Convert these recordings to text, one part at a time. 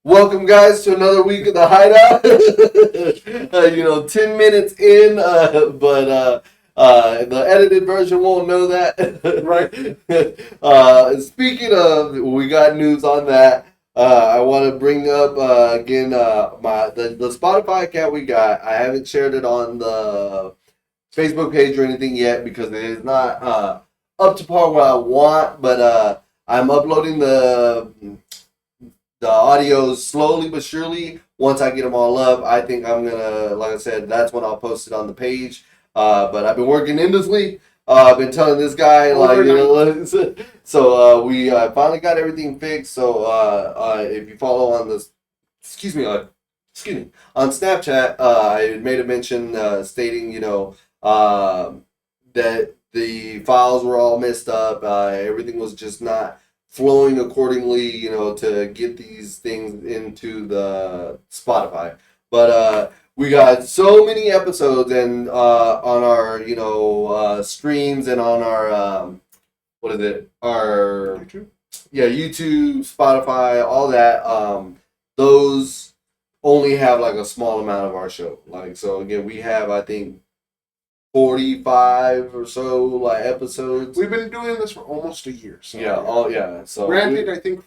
Welcome, guys, to another week of the Hideout. 10 minutes in, but the edited version won't know that. Right? Speaking of, we got news on that. I want to bring up again the Spotify account we got. I haven't shared it on the Facebook page or anything yet because it is not up to par what I want, but I'm uploading the audios slowly but surely. Once I get them all up, I think I'm gonna, like I said, that's when I'll post it on the page. But I've been working endlessly. I've been telling this guy, so we finally got everything fixed. So if you follow on this, excuse me, on Snapchat, I made a mention stating, that the files were all messed up. Everything was just not flowing accordingly, to get these things into the Spotify. But we got so many episodes and on our streams and on our YouTube? YouTube, Spotify, all that. Those only have like a small amount of our show. So again, we have, I think, 45 or so episodes. We've been doing this for almost a year. So So granted, I think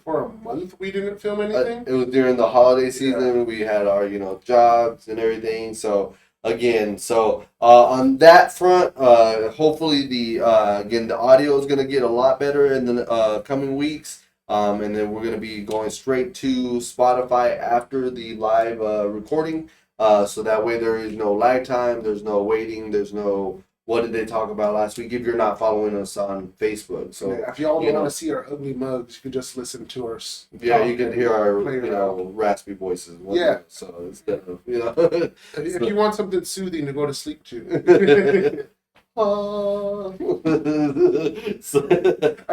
for a month we didn't film anything. It was during the holiday season. Yeah. We had our jobs and everything. So again, on that front, hopefully the audio is gonna get a lot better in the coming weeks. And then we're gonna be going straight to Spotify after the live recording. So that way there is no lag time, there's no waiting, there's no what did they talk about last week if you're not following us on Facebook. So if y'all don't want to see our ugly mugs, you can just listen to our you can hear our raspy voices. So instead of if you want something soothing to go to sleep to. I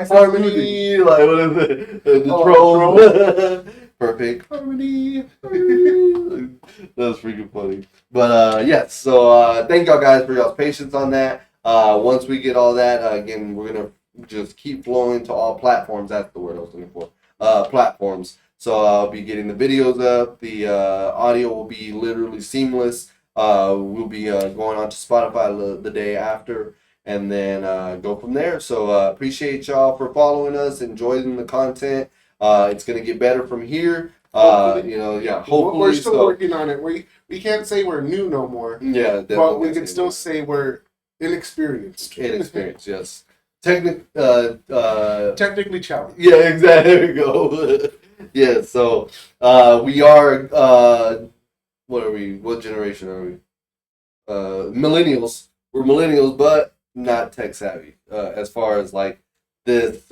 saw harmony, what is it? The troll. Perfect harmony. That was freaking funny. But yes, so thank y'all guys for y'all's patience on that. Once we get all that, again, we're gonna just keep flowing to all platforms. That's the word I was looking for. Platforms. So I'll be getting the videos up. The audio will be literally seamless. We'll be going on to Spotify the day after, and then go from there. So appreciate y'all for following us, enjoying the content. It's gonna get better from here. Hopefully. We're still working on it. We can't say we're new no more. Yeah, but we can still say we're inexperienced. Inexperienced, yes. Technically challenged. Yeah, exactly. There we go. Yeah. So we are. What are we? What generation are we? Millennials. We're millennials, but not tech savvy. As far as this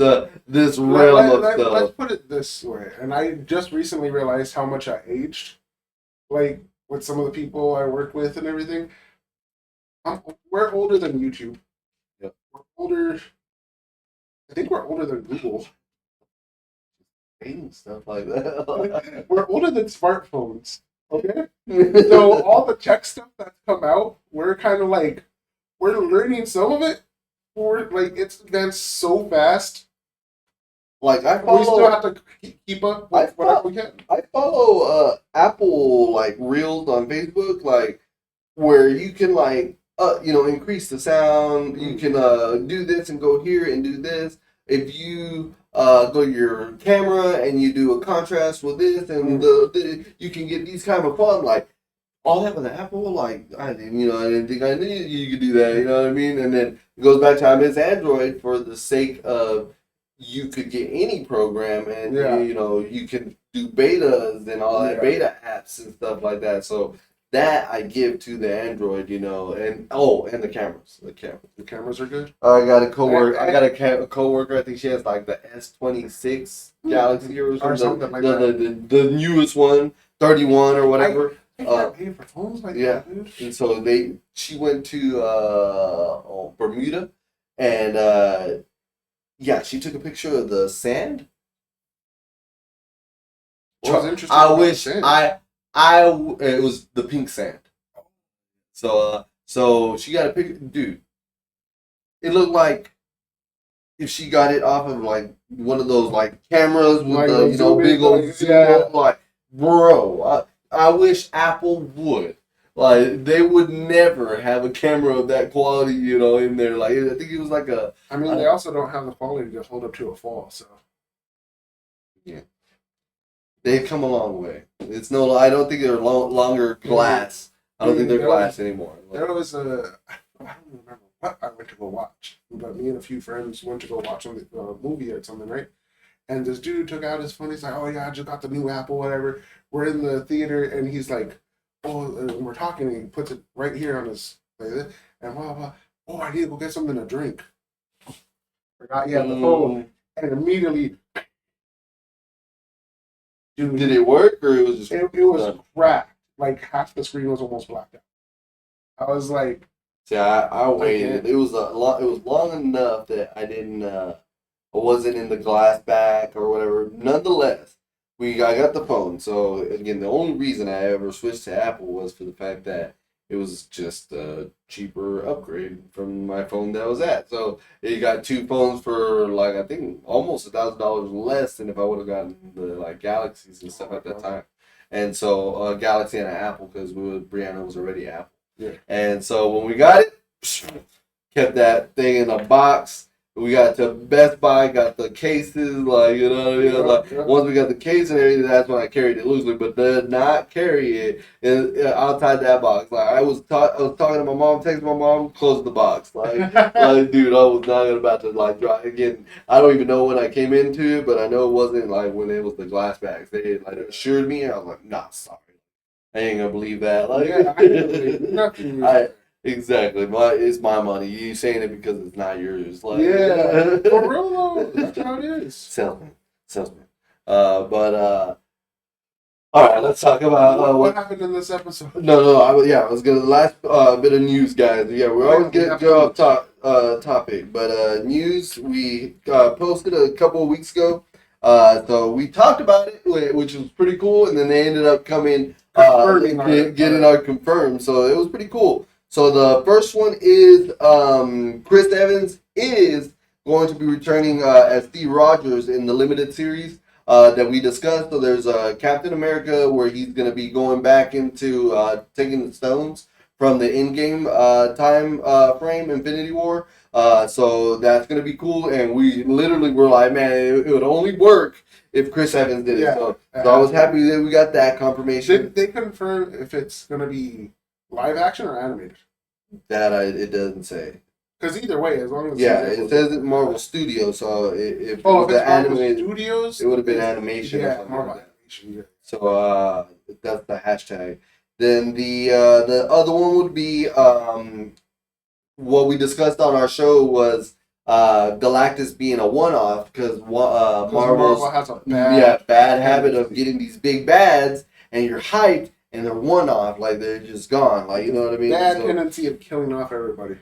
realm of stuff. Let's put it this way, and I just recently realized how much I aged, with some of the people I work with and everything. We're older than YouTube. Yep. We're older. I think we're older than Google. And stuff like that. We're older than smartphones. Okay, so all the tech stuff that's come out, we're kind of we're learning some of it. It's advanced so fast. We still have to keep up with whatever we can. I follow Apple Reels on Facebook, where you can increase the sound. You can do this and go here and do this. If you go to your camera and you do a contrast with this and you can get these kind of fun all that with an Apple, I didn't think I knew you could do that, you know what I mean? And then it goes back to I miss Android for the sake of you could get any program and you can do betas and all that beta apps and stuff like that. So that I give to the Android, and the cameras. The cameras are good. I got a coworker. I got a coworker. I think she has the S26 Galaxy or something like that. The newest one, 31 or whatever. I can't pay for phones that, dude. And so she went to Bermuda, and she took a picture of the sand. What was interesting? It was the pink sand. So she got a picture, dude. It looked like if she got it off of like one of those like cameras with Like the those zoom big in, old like, zoom, yeah. like bro, I wish Apple would. Like they would never have a camera of that quality, in there. Like I think it was like a. I mean, they also don't have the quality to hold up to a fall, so. Yeah. They've come a long way. It's no, I don't think they're longer glass. I don't think they're glass anymore. There was I don't remember what I went to go watch, but me and a few friends went to go watch a movie or something, right? And this dude took out his phone. He's like, "Oh yeah, I just got the new Apple, whatever." We're in the theater, and he's like, "Oh," and we're talking, and he puts it right here on his like this, and blah blah. Oh, I need to go get something to drink. Forgot he had the phone, and immediately. Dude, did it work or it was just? It was cracked. Like half the screen was almost blacked out. I was like, see, I waited. It was long enough that I wasn't in the glass back or whatever. Nonetheless, I got the phone. So again, the only reason I ever switched to Apple was for the fact that it was just a cheaper upgrade from my phone that I was at. So you got two phones for like I think almost $1,000 less than if I would have gotten the like Galaxies and stuff at that time. And so a Galaxy and an Apple because Brianna was already Apple. Yeah. And so when we got it, kept that thing in a box. We got to Best Buy, got the cases, like once we got the case and everything, that's when I carried it loosely, but did not carry it outside that box. Like I was talking to my mom, texting my mom, closed the box. Like dude, I was not about to like drive again. I don't even know when I came into it, but I know it wasn't like when it was the glass bags. They like assured me, and I was like, nah, sorry, I ain't gonna believe that. Like, yeah, I didn't believe nothing. Exactly. It's my money. You saying it because it's not yours. Like, yeah. For real though. That's how it is. Salesman. All right, let's talk about what happened in this episode. No, I was gonna last bit of news, guys. Yeah, we're always gonna go off topic, but news we posted a couple of weeks ago. So we talked about it, which was pretty cool, and then they ended up coming getting our confirmed. So it was pretty cool. So the first one is Chris Evans is going to be returning as Steve Rogers in the limited series that we discussed. So there's Captain America where he's going to be going back into taking the stones from the in-game time frame, Infinity War. So that's going to be cool. And we literally were like, man, it would only work if Chris Evans did it. So I was happy that we got that confirmation. Did they confirm if it's going to be live action or animated? That it doesn't say. Because either way, as long as it says it Marvel Studios, so if it's animated Studios, it would have been animation. Yeah, Marvel animation. Yeah. So that's the hashtag. Then the other one would be what we discussed on our show was Galactus being a one-off because Marvel has a bad habit of getting these big bads and you're hyped. And they're one-off, like they're just gone, like you know what I mean. Bad tendency of killing off everybody.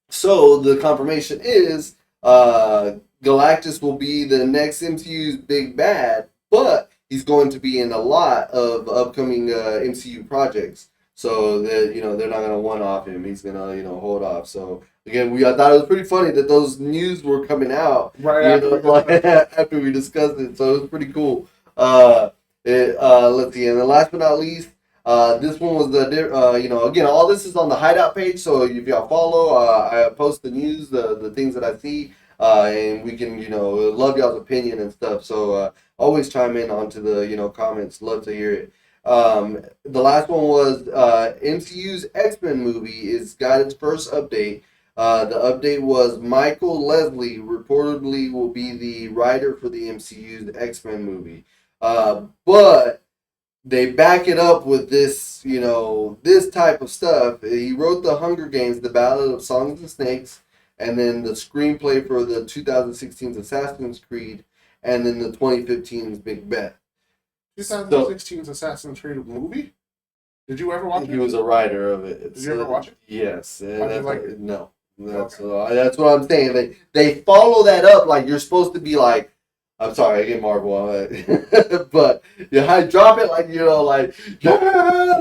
So the confirmation is Galactus will be the next MCU's big bad, but he's going to be in a lot of upcoming MCU projects. So that they're not gonna one-off him. He's gonna hold off. So again, I thought it was pretty funny that those news were coming out right after we discussed it. So it was pretty cool. Let's see, and then last but not least. This one was again, all this is on the Hydeout page, so if y'all follow, I post the news, the things that I see, and we can, love y'all's opinion and stuff, so always chime in onto the, comments, love to hear it. The last one was MCU's X-Men movie is got its first update. The update was Michael Leslie reportedly will be the writer for the MCU's X-Men movie, but they back it up with this, this type of stuff. He wrote the Hunger Games, the Ballad of Songs and Snakes, and then the screenplay for the 2016's Assassin's Creed, and then the 2015's Big Bet. 2016's Assassin's Creed movie? Did you ever watch it? He was a writer of it. Did you ever watch it? Yes. No. That's okay. What I'm saying. They follow that up like you're supposed to be like, I'm sorry, I get Marvel on it. But I drop it like,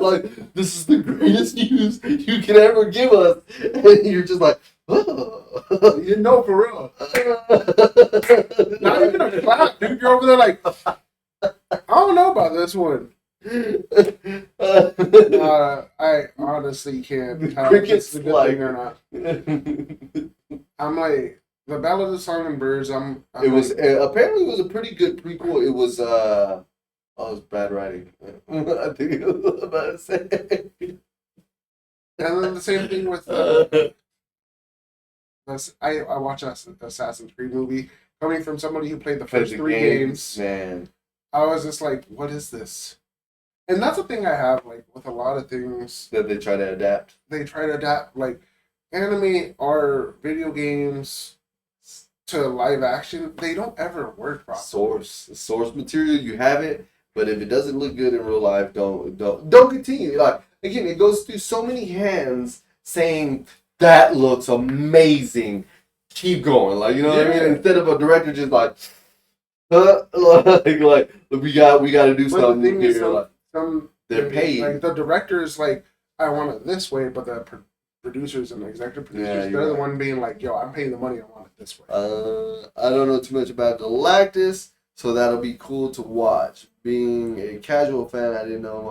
like this is the greatest news you can ever give us. And you're just like, for real. Not even a clap, dude. You're over there like, I don't know about this one. I honestly can't The tell if this crickets is a good like thing or not. I'm like the Ballad of the Songbirds. I'm it was like, apparently it was a pretty good prequel. It was oh, it was bad writing. I think it was about to say. and then the same thing with I watched Assassin's Creed movie coming from somebody who played the first three games. Man. I was just like, what is this? And that's the thing I have like with a lot of things That they try to adapt. they try to adapt like anime or video games to live action. They don't ever work properly. Source material, you have it, but if it doesn't look good in real life, don't continue. Like again, it goes through so many hands saying that looks amazing. Keep going, like you know what I mean. Yeah. Instead of a director just like, like we got to do But the something thing is, here. Like, they're paid. Like the director's like, I want it this way, but the producers and the executive producers, they're the one being like, yo, I'm paying the money, I want it this way. I don't know too much about Galactus, so that'll be cool to watch. Being a casual fan, I didn't know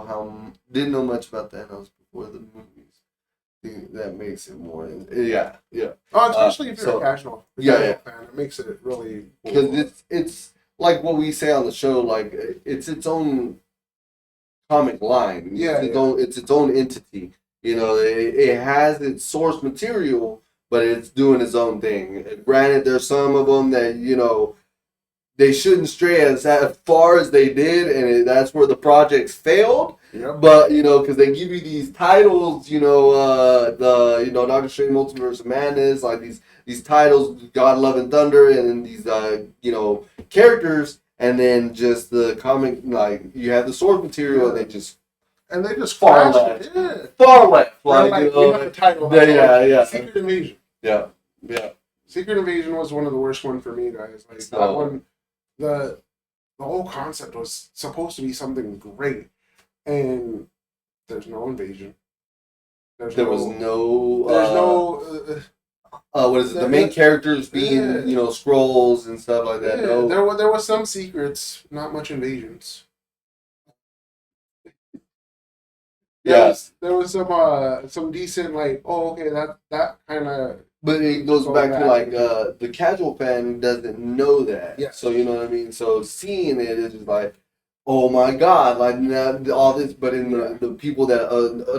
much about Thanos before the movies. I think that makes it more. Yeah. Oh, especially if you're so- a casual yeah. fan, it makes it really cool. Because it's like what we say on the show, like it's its own comic line. Yeah, It's its own entity. You know, it has its source material, but it's doing its own thing. Granted, there's some of them that they shouldn't stray as far as they did, and that's where the projects failed. Yep. But because they give you these titles, Doctor Strange Multiverse of Madness, like these titles, God, Love, and Thunder, and then these characters, and then just the comic, like you have the source material, and they just far far left. left. Yeah. far left, We have the title. yeah. Secret Invasion. Yeah. Secret Invasion was one of the worst ones for me, guys. Like So- that one, the whole concept was supposed to be something great, and there's no invasion. There's no. What is it? The there- main characters being, Yeah. scrolls and stuff like that. Yeah, No. there was some secrets, not much invasions. Yes. There was some decent like, oh okay, that kind of. But it goes So back to bad. like the casual fan who doesn't know that. Yeah. So you know what I mean. So seeing it is just like, oh my god, like now, all this. But in the people that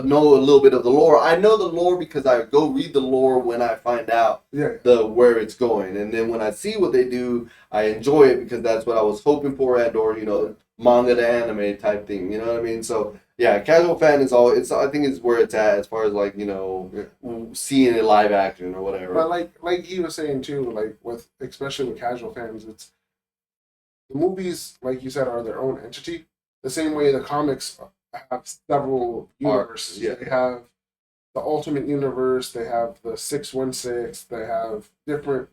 know a little bit of the lore, I know the lore because I go read the lore when I find out where it's going, and then when I see what they do, I enjoy it because that's what I was hoping for, or manga to anime type thing. You know what I mean? So. Yeah, casual fan is all. I think it's where it's at as far as like seeing it live action or whatever. But like he was saying too, like especially with casual fans, it's the movies, like you said, are their own entity. The same way the comics have several universes. Yeah. They have the Ultimate Universe. They have the 616. They have different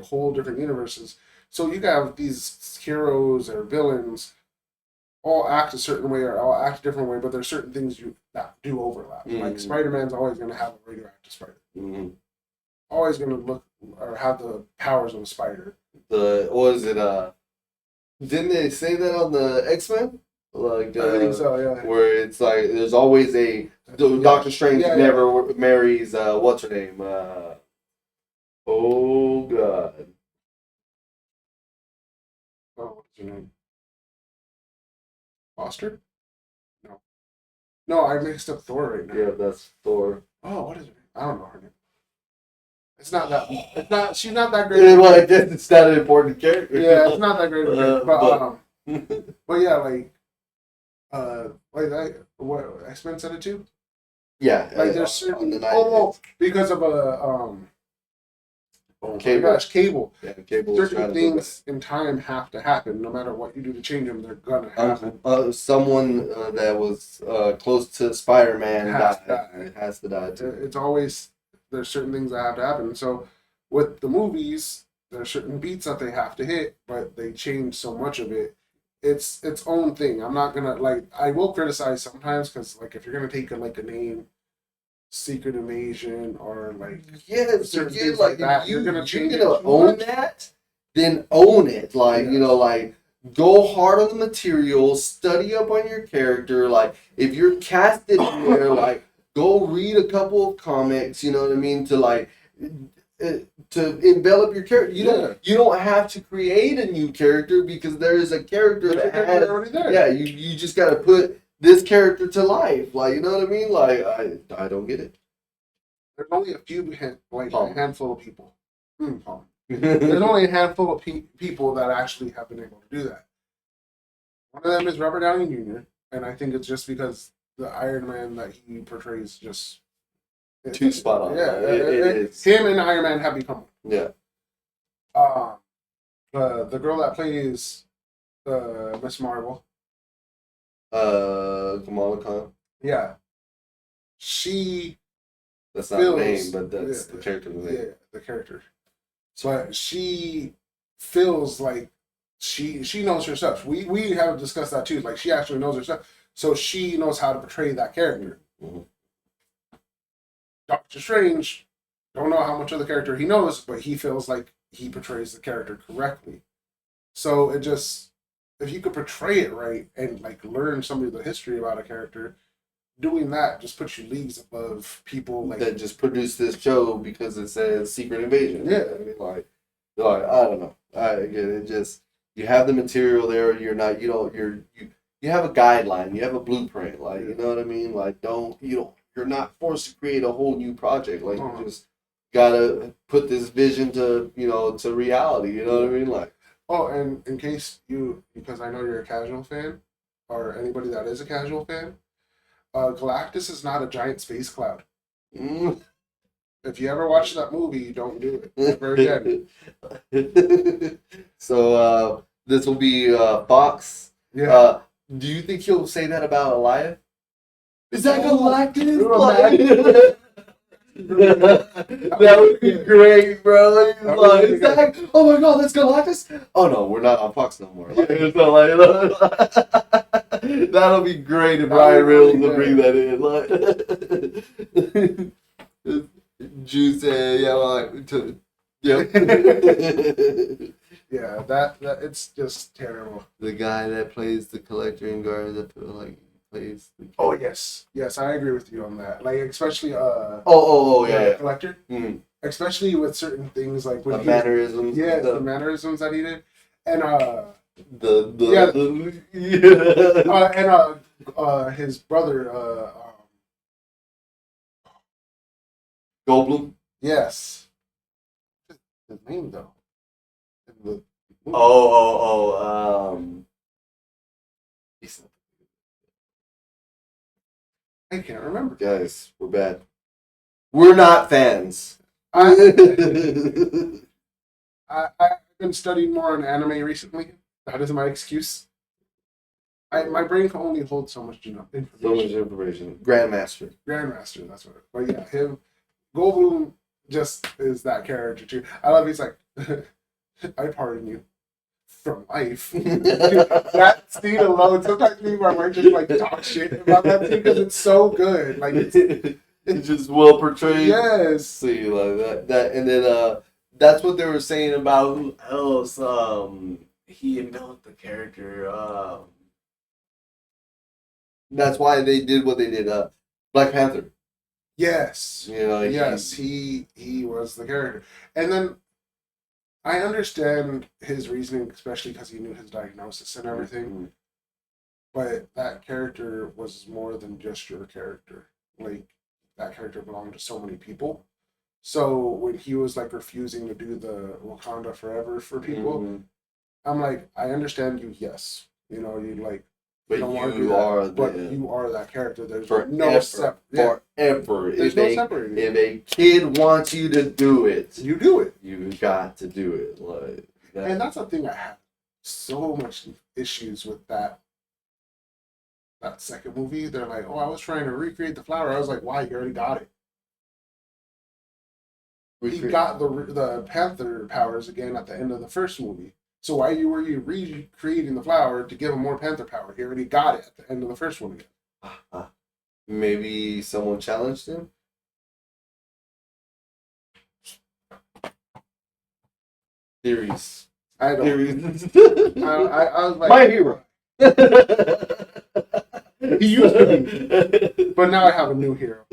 whole different universes. So you have these heroes or villains all act a certain way or all act a different way, but there's certain things that do overlap. Mm-hmm. Like Spider-Man's always going to have a radioactive spider. Mm-hmm. Always going to look or have the powers of a spider. What is it? Didn't they say that on the X-Men? Like, I think so, yeah. Where it's like there's always Doctor Strange never marries what's her name? Oh God. Oh, what's her name? Foster? No, I mixed up Thor right now. Yeah, that's Thor. Oh, what is her name? I don't know her name. She's not that great. It's not an important character. Yeah, it's not that great. But yeah, what X-Men said it too? Yeah. There's certain because of Cable. Cable. Yeah, Cable. Certain things in time have to happen. No matter what you do to change them, they're gonna happen. Someone that was close to Spider-Man has to die too. It's always there's certain things that have to happen. So with the movies, there's certain beats that they have to hit, but they change so much of it. It's its own thing. I'm not gonna I will criticize sometimes because if you're gonna take a name Secret Invasion or like Yes, certain again, things like like that, if you're gonna you're change it gonna too own much. that, then own it. Like Yes. you know, like go hard on the material, study up on your character. Like if you're casted in there, like go read a couple of comics. You know what I mean? To like to envelop your character. Yeah. You don't have to create a new character because there is a character There's a that character has. already there. Yeah, you just gotta put this character to life. Like you know what I mean? Like I don't get it. There's only a few, like Palm. a handful of people. Palm. There's only a handful of people that actually have been able to do that. One of them is Robert Downey Jr., and I think it's just because the Iron Man that he portrays just Too spot on. Yeah, It is. him and Iron Man have become. Yeah. The girl that plays Miss Marvel. Kamala Khan. Yeah, she. That's not the name, but that's the character name. Yeah, the character. But she feels like she knows her stuff. We have discussed that too. Like she actually knows her stuff, so she knows how to portray that character. Mm-hmm. Doctor Strange don't know how much of the character he knows, but he feels like he portrays the character correctly. So it just, if you could portray it right and like learn some of the history about a character, doing that just puts you leagues above people like that just produced this show because it says Secret Invasion. Yeah, I mean, like I don't know. Again, it just you have the material there. You're not. You don't. You have a guideline. You have a blueprint. Like you know what I mean. Like you're not forced to create a whole new project. Like you just gotta put this vision to to reality. You know what I mean? Like and in case because I know you're a casual fan, or anybody that is a casual fan, Galactus is not a giant space cloud. If you ever watch that movie, don't do it ever again. So this will be Fox. Yeah. Do you think he'll say that about Elias? Is that Galactus? That would be great, bro. He's like, is that, oh my god, that's Galactus? Oh no, we're not on Fox no more. Like, so like, that'll be great if Ryan Reynolds will bring that in. Like, Juice, yeah, like, yep. Yeah, that it's just terrible. The guy that plays the Collector in Guardians of plays. Oh yes, I agree with you on that. Like especially yeah. Collector. Mm-hmm. Especially with certain things like with mannerisms. Yeah, the mannerisms that he did, and his brother Goldblum. Yes. His name though. I can't remember. Guys, we're bad. We're not fans. I've been studying more on anime recently. That is my excuse. My brain can only hold so much information. So much information. Grandmaster, that's what. But yeah, him, Goldblum just is that character too. I love. He's like, I pardon you from life. That scene alone. Sometimes me and my wife just like talk shit about that scene because it's so good. Like it's just well portrayed. Yes. See, like that, and then that's what they were saying about who else. He enveloped the character. That's why they did what they did. Black Panther. Yes. Yes. He was the character, and then I understand his reasoning, especially because he knew his diagnosis and everything. Mm-hmm. But that character was more than just your character. Like that character belonged to so many people. So when he was like refusing to do the Wakanda Forever for people, mm-hmm. I'm like, I understand you. Yes, you like. But you are that character. There's no forever. There's no separating. If a kid wants you to do it, you do it. You got to do it. Like that. And that's the thing I have so much issues with that second movie. They're like, oh, I was trying to recreate the flower. I was like, why? You already got it. He got the Panther powers again at the end of the first movie. So why were you recreating the flower to give him more Panther power? He already got it at the end of the first one again. Maybe someone challenged him? Theories. I don't. Theories. I was like, My hero. He used to be, but now I have a new hero.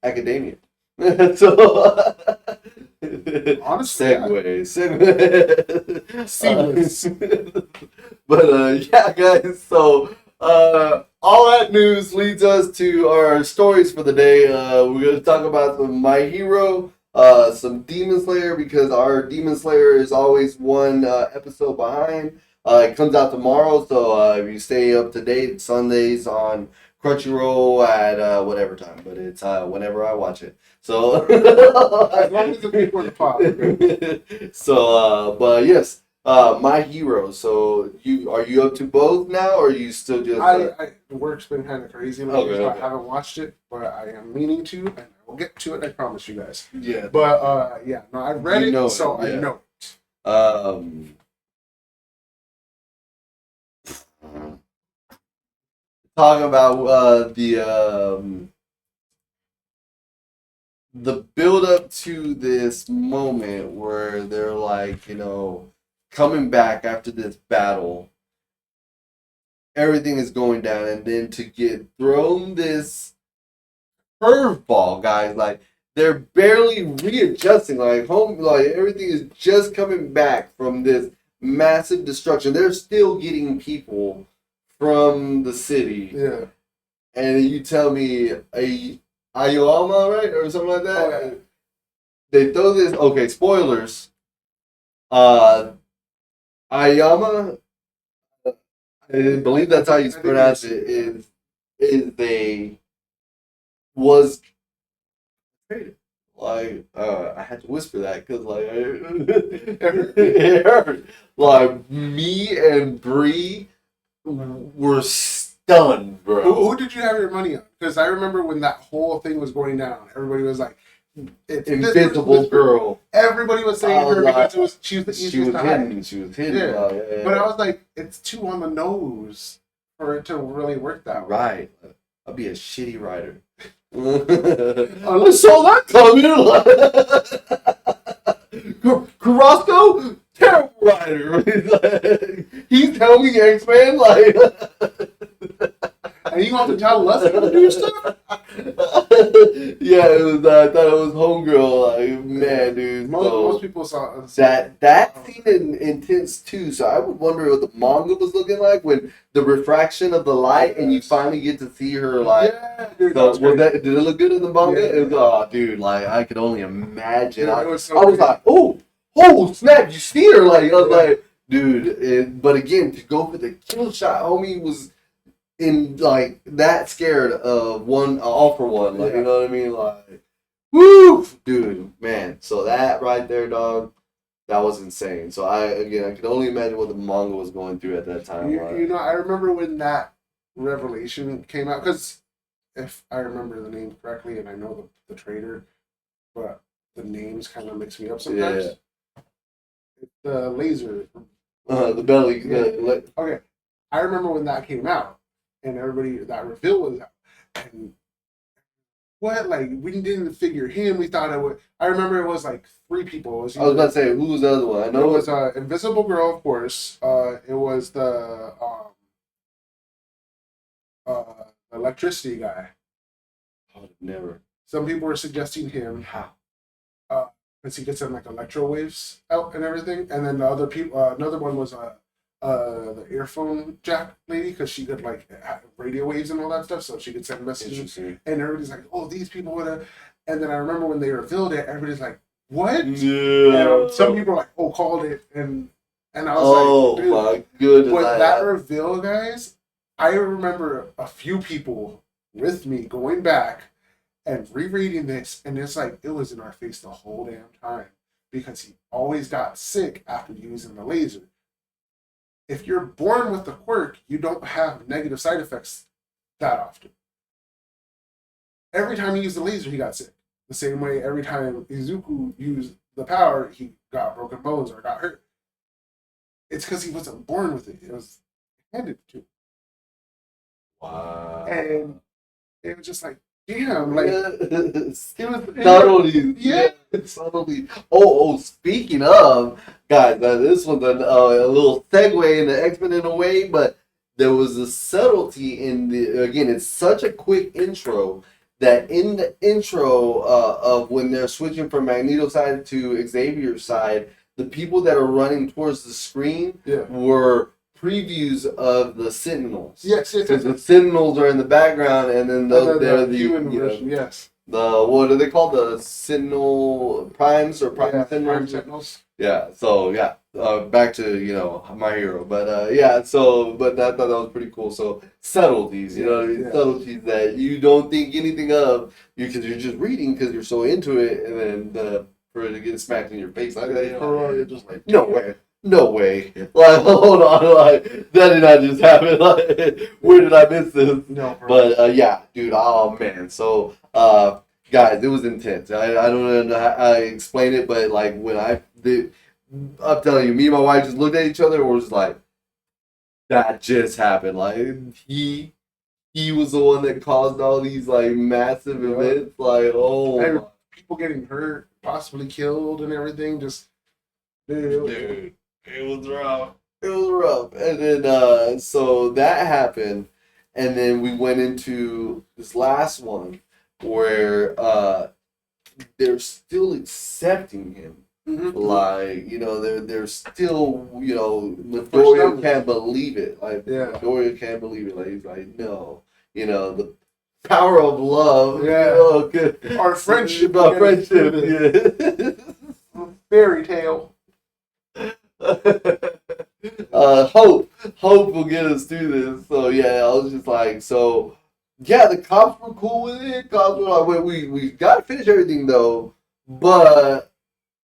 Academia. So Honestly, segue. Seamless. But yeah, guys. So all that news leads us to our stories for the day. We're gonna talk about some My Hero, some Demon Slayer, because our Demon Slayer is always one episode behind. It comes out tomorrow, so if you stay up to date, it's Sundays on Crunchyroll at whatever time, but it's whenever I watch it. So As long as it's before the pod. So, but yes, My Hero. So, are you up to both now, or are you still just? The work's been kind of crazy lately, so I haven't watched it, but I am meaning to, and I will get to it. I promise you guys. Yeah. But yeah, no, I read it, so I know it. Talk about the build up to this moment where they're like, coming back after this battle. Everything is going down, and then to get thrown this curveball, guys, like they're barely readjusting, like everything is just coming back from this massive destruction. They're still getting people from the city. Yeah. And you tell me Ayama, right? Or something like that? Oh, yeah. They throw this, okay, spoilers. Ayama, I believe that's how you pronounce it, was like, I had to whisper that because like it hurt. Like me and Bree were stunned, bro. Who did you have your money on? Because I remember when that whole thing was going down, everybody was like, "It's Invisible Girl." Everybody was saying her because she was the easiest She was to hidden. hide. She was hidden. Yeah. Yeah. But I was like, it's too on the nose for it to really work that way. Right. I'll be a shitty writer. I saw that coming. Carrasco, terrible writer. He's helping X-Men, like. And you want to tell us how to do stuff? Yeah, it was. I thought it was Homegirl. Like, man, dude. Most people saw that scene intense too. So I would wonder what the manga was looking like when the refraction of the light, and you finally get to see her like. Yeah, dude. So did it look good in the manga? Yeah. It was, oh, dude, like I could only imagine. Yeah, I was like, oh snap! You see her? Like I was like, dude. But again, to go for the kill shot, homie was in like that scared of all for one. Like you know what I mean? Like, woo, dude, man. So that right there, dog. That was insane. So I could only imagine what the manga was going through at that time. I remember when that revelation came out, because if I remember the name correctly, and I know the trader, but the names kind of mix me up sometimes. Yeah. It's the laser. The belly. Yeah. Okay. I remember when that came out, and that reveal was out. And what? Like, we didn't figure him. We thought it would. I remember it was like 3 people. I was about to say, who was the other one? I know it was Invisible Girl, of course. It was the electricity guy. Oh, never. Some people were suggesting him. How? Because he gets some like electro waves out and everything. And then the other people, another one was the earphone jack lady, because she could like radio waves and all that stuff, so she could send messages. And everybody's like, "Oh, these people would have." And then I remember when they revealed it, everybody's like, "What?" Yeah. And some people were like, "Oh, called it," and I was like, "Dude." My goodness! With that reveal, guys, I remember a few people with me going back and rereading this, and it's like it was in our face the whole damn time, because he always got sick after using the laser. If you're born with the quirk, you don't have negative side effects that often. Every time he used the laser, he got sick. The same way every time Izuku used the power, he got broken bones or got hurt. It's because he wasn't born with it. It was handed to him. Wow. And it was just like, damn, like Yeah. it was Subtleties. yeah. Subtleties. Oh, speaking of, guys, this one's a little segue in the X-Men in a way, but there was a subtlety in again, it's such a quick intro that in the intro of when they're switching from Magneto's side to Xavier's side, the people that are running towards the screen Yeah. were previews of the Sentinels. Yes, yes, Because yes. the Sentinels are in the background, and then they're the human version, yes. the what are they called? The Sentinel Primes or Prime Yeah, Sentinels? Prime Sentinels. Yeah. So yeah, back to my hero, but yeah. So but I thought that was pretty cool. So subtleties, you know what I mean? Yeah. Subtleties that you don't think anything of because you're just reading because you're so into it, and then for it to get smacked in your face like that, You're just like, no way. No way. Like, hold on. Like, that did not just happen. Like, where did I miss this? No, But, yeah, dude. Oh, man. So, guys, it was intense. I don't know how I explain it, but, like, when I'm telling you, me and my wife just looked at each other and was like, that just happened. Like, he was the one that caused all these, like, massive events. Like, oh, and my. people getting hurt, possibly killed, and everything. Just Dude. It was rough. It was rough. And then, so that happened. And then we went into this last one where they're still accepting him. Mhm. Like, they're still, Pushing Midoriya up. can't believe it. Like, Yeah. Midoriya can't believe it. Like, he's like, no. The power of love. Yeah. Our friendship. Our friendship. Yeah. Fairy tale. Hope will get us through this. So yeah, I was just like, so yeah, the cops were cool with it. Cops were like, wait, we got to finish everything though, but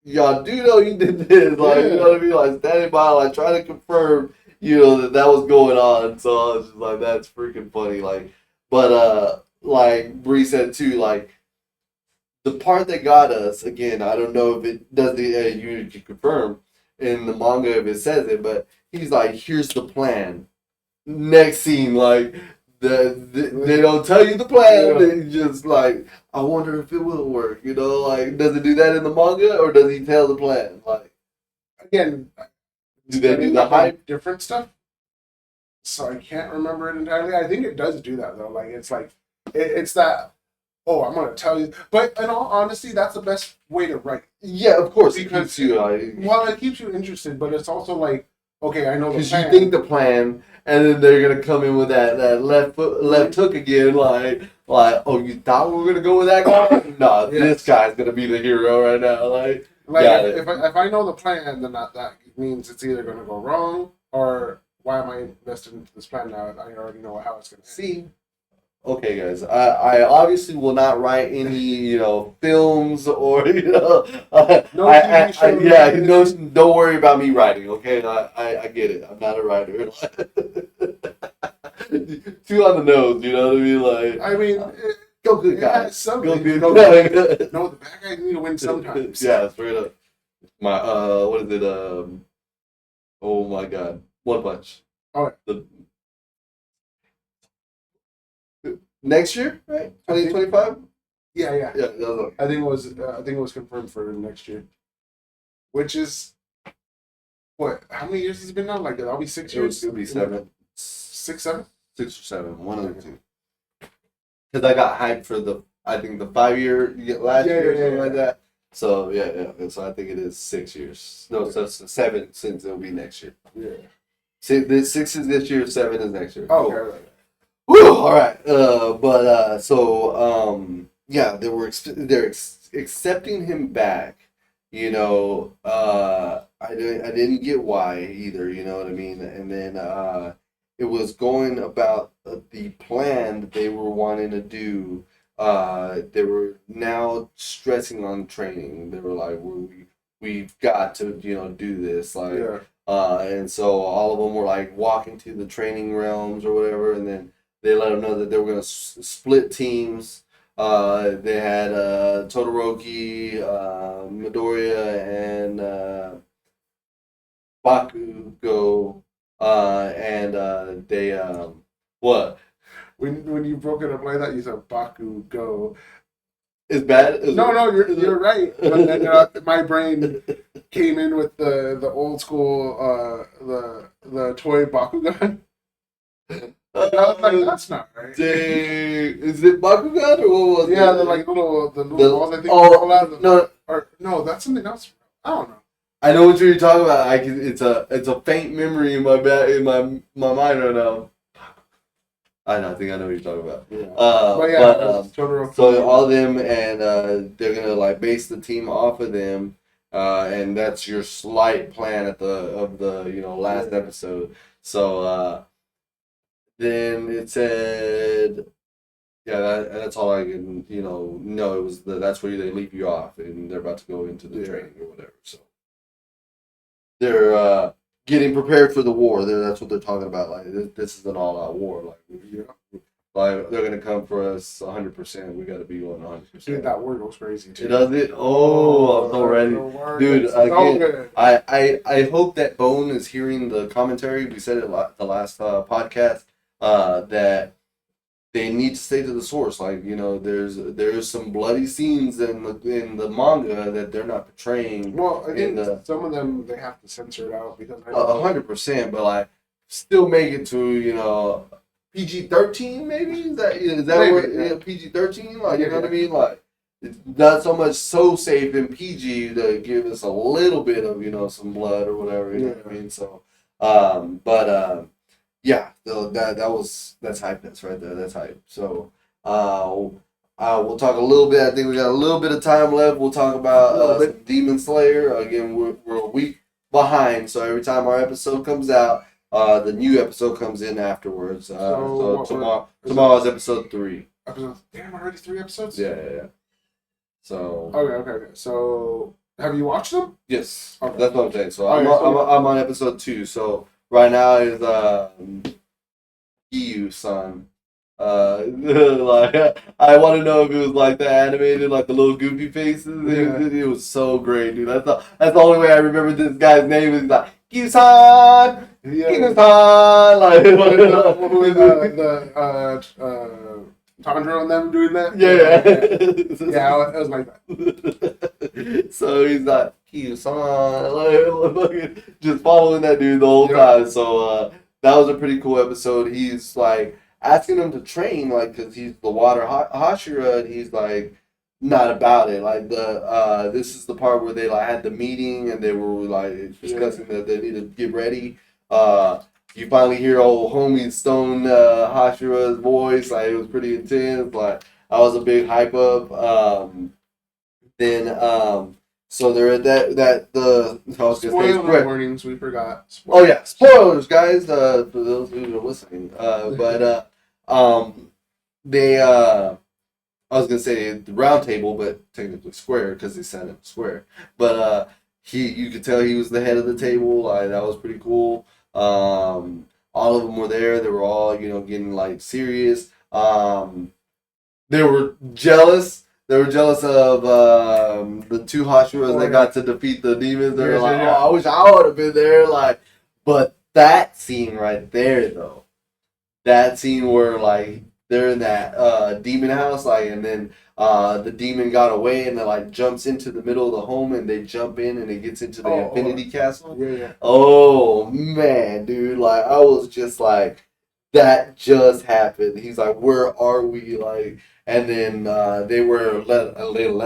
y'all do know you did this, like, you know what I mean, like standing by, like trying to confirm, that was going on. So I was just like, that's freaking funny, like, but like Bree said too, like. The part that got us, again, I don't know if it does you can confirm in the manga if it says it, but he's like, here's the plan. Next scene, like, they don't tell you the plan, Yeah. they just like, I wonder if it will work, like, does it do that in the manga, or does he tell the plan? Like, Again, do they do the hype? different stuff? So I can't remember it entirely. I think it does do that though. Like it's it's that. Oh, I'm gonna tell you. But in all honesty, that's the best way to write. Yeah, of course, Because it keeps you, well, it keeps you interested, but it's also like, okay, I know the because plan. you think the plan, and then they're gonna come in with that left hook again, like, oh, you thought we were gonna go with that guy? No, this guy's gonna be the hero right now. Like if I know the plan, then that means it's either gonna go wrong, or why am I invested into this plan now? I already know how it's gonna end. See. Okay, guys. I obviously will not write any, films or No TV shows. yeah, no. Don't worry about me writing. Okay, I get it. I'm not a writer. Too on the nose. You know what I mean? Like, I mean, go good guys. Go Go good. good. No, the bad guys need to win sometimes. Yeah, straight up. My what is it? Oh my God, One Punch. Oh. Next year, right? 2025. Yeah. Yeah. I think it was confirmed for next year, which is what? How many years has it been now? Like that'll be 6 years. It'll be 7, 6, 7, 6 or 7. One of the two. Because I got hyped for the 5-year last year or something like that. So yeah. So I think it is 6 years. No, so it's 7 since it'll be next year. Yeah. 6 is this year. 7 is next year. Oh, cool. okay. Woo, all right. Yeah, they're accepting him back. I didn't get why either. You know what I mean? And then it was going about the plan that they were wanting to do. They were now stressing on training. They were like, we've got to do this, like. Yeah. And so all of them were like walking to the training realms or whatever, and then they let them know that they were going to split teams. They had Todoroki, Midoriya, and Baku go, and they what? when you broke it up like that, you said Bakugo. It's bad. No, you're right. But then my brain came in with the old school the toy Bakugan. And I was like, that's not right. Dang. Is it Bakugan or what was it? Yeah, the little balls. I think. Oh no, no, that's something else. I don't know. I know what you're talking about. It's a faint memory in my mind right now. I think I know what you're talking about. Yeah. But so all of them, and they're gonna like base the team off of them, and that's your slight plan at the last episode. So then it said, yeah, that's all I can know. It was that's where they leave you off, and they're about to go into the training or whatever. So they're getting prepared for the war. That's what they're talking about. Like this is an all-out war. Like they're gonna come for us 100%. We got to be on 100%. Dude, that word goes crazy too. It does it. Oh, I'm so ready, dude. Again, I hope that Bone is hearing the commentary. We said it the last podcast that they need to stay to the source. Like there's some bloody scenes in the manga that they're not portraying. Well, I think some of them they have to censor it out because 100%, but like still make it to PG-13 maybe is that what PG-13 like you know what I mean, like it's not so much so safe in PG to give us a little bit of some blood or whatever, you know what I mean. So yeah, that's hypeness right there. That's hype. So we'll talk a little bit. I think we got a little bit of time left. We'll talk about Demon Slayer. Again, we're a week behind, so every time our episode comes out, the new episode comes in afterwards. So tomorrow's episode 3. Damn, already 3 episodes? Yeah. So okay. So have you watched them? Yes. Okay. That's what I'm saying. So I'm on episode 2. So right now is Hiyu-san. Like I want to know if it was like the animated, like the little goofy faces. Yeah. It was so great, dude. That's the only way I remember this guy's name is like Hiyu-san. Yeah. Hiyu-san. Like the Tandro and them doing that. Yeah. It was like that. So he's like Hiyu-san, like just following that dude the whole time. So that was a pretty cool episode. He's like asking him to train, like, because he's the water Hashira, and he's like not about it. Like this is the part where they like had the meeting and they were like discussing that they need to get ready. You finally hear old homie Stone Hashira's voice. Like it was pretty intense. Like I was a big hype up. So they're at Spoiler warnings, we forgot. Spoilers. Oh yeah, spoilers, guys. For those who are listening. They I was gonna say the round table, but technically square because they sat it square. But you could tell he was the head of the table. Like that was pretty cool. All of them were there. They were all getting like serious. They were jealous. They were jealous of the 2 Hashiras that got to defeat the demons. They were like, "Oh, I wish I would have been there." Like, but that scene right there, though, that scene where like they're in that demon house, like, and then the demon got away and then like jumps into the middle of the home and they jump in and it gets into the Infinity Castle. Yeah. Oh man, dude! Like I was just like, that just happened. He's like, "Where are we?" Like. And then they were let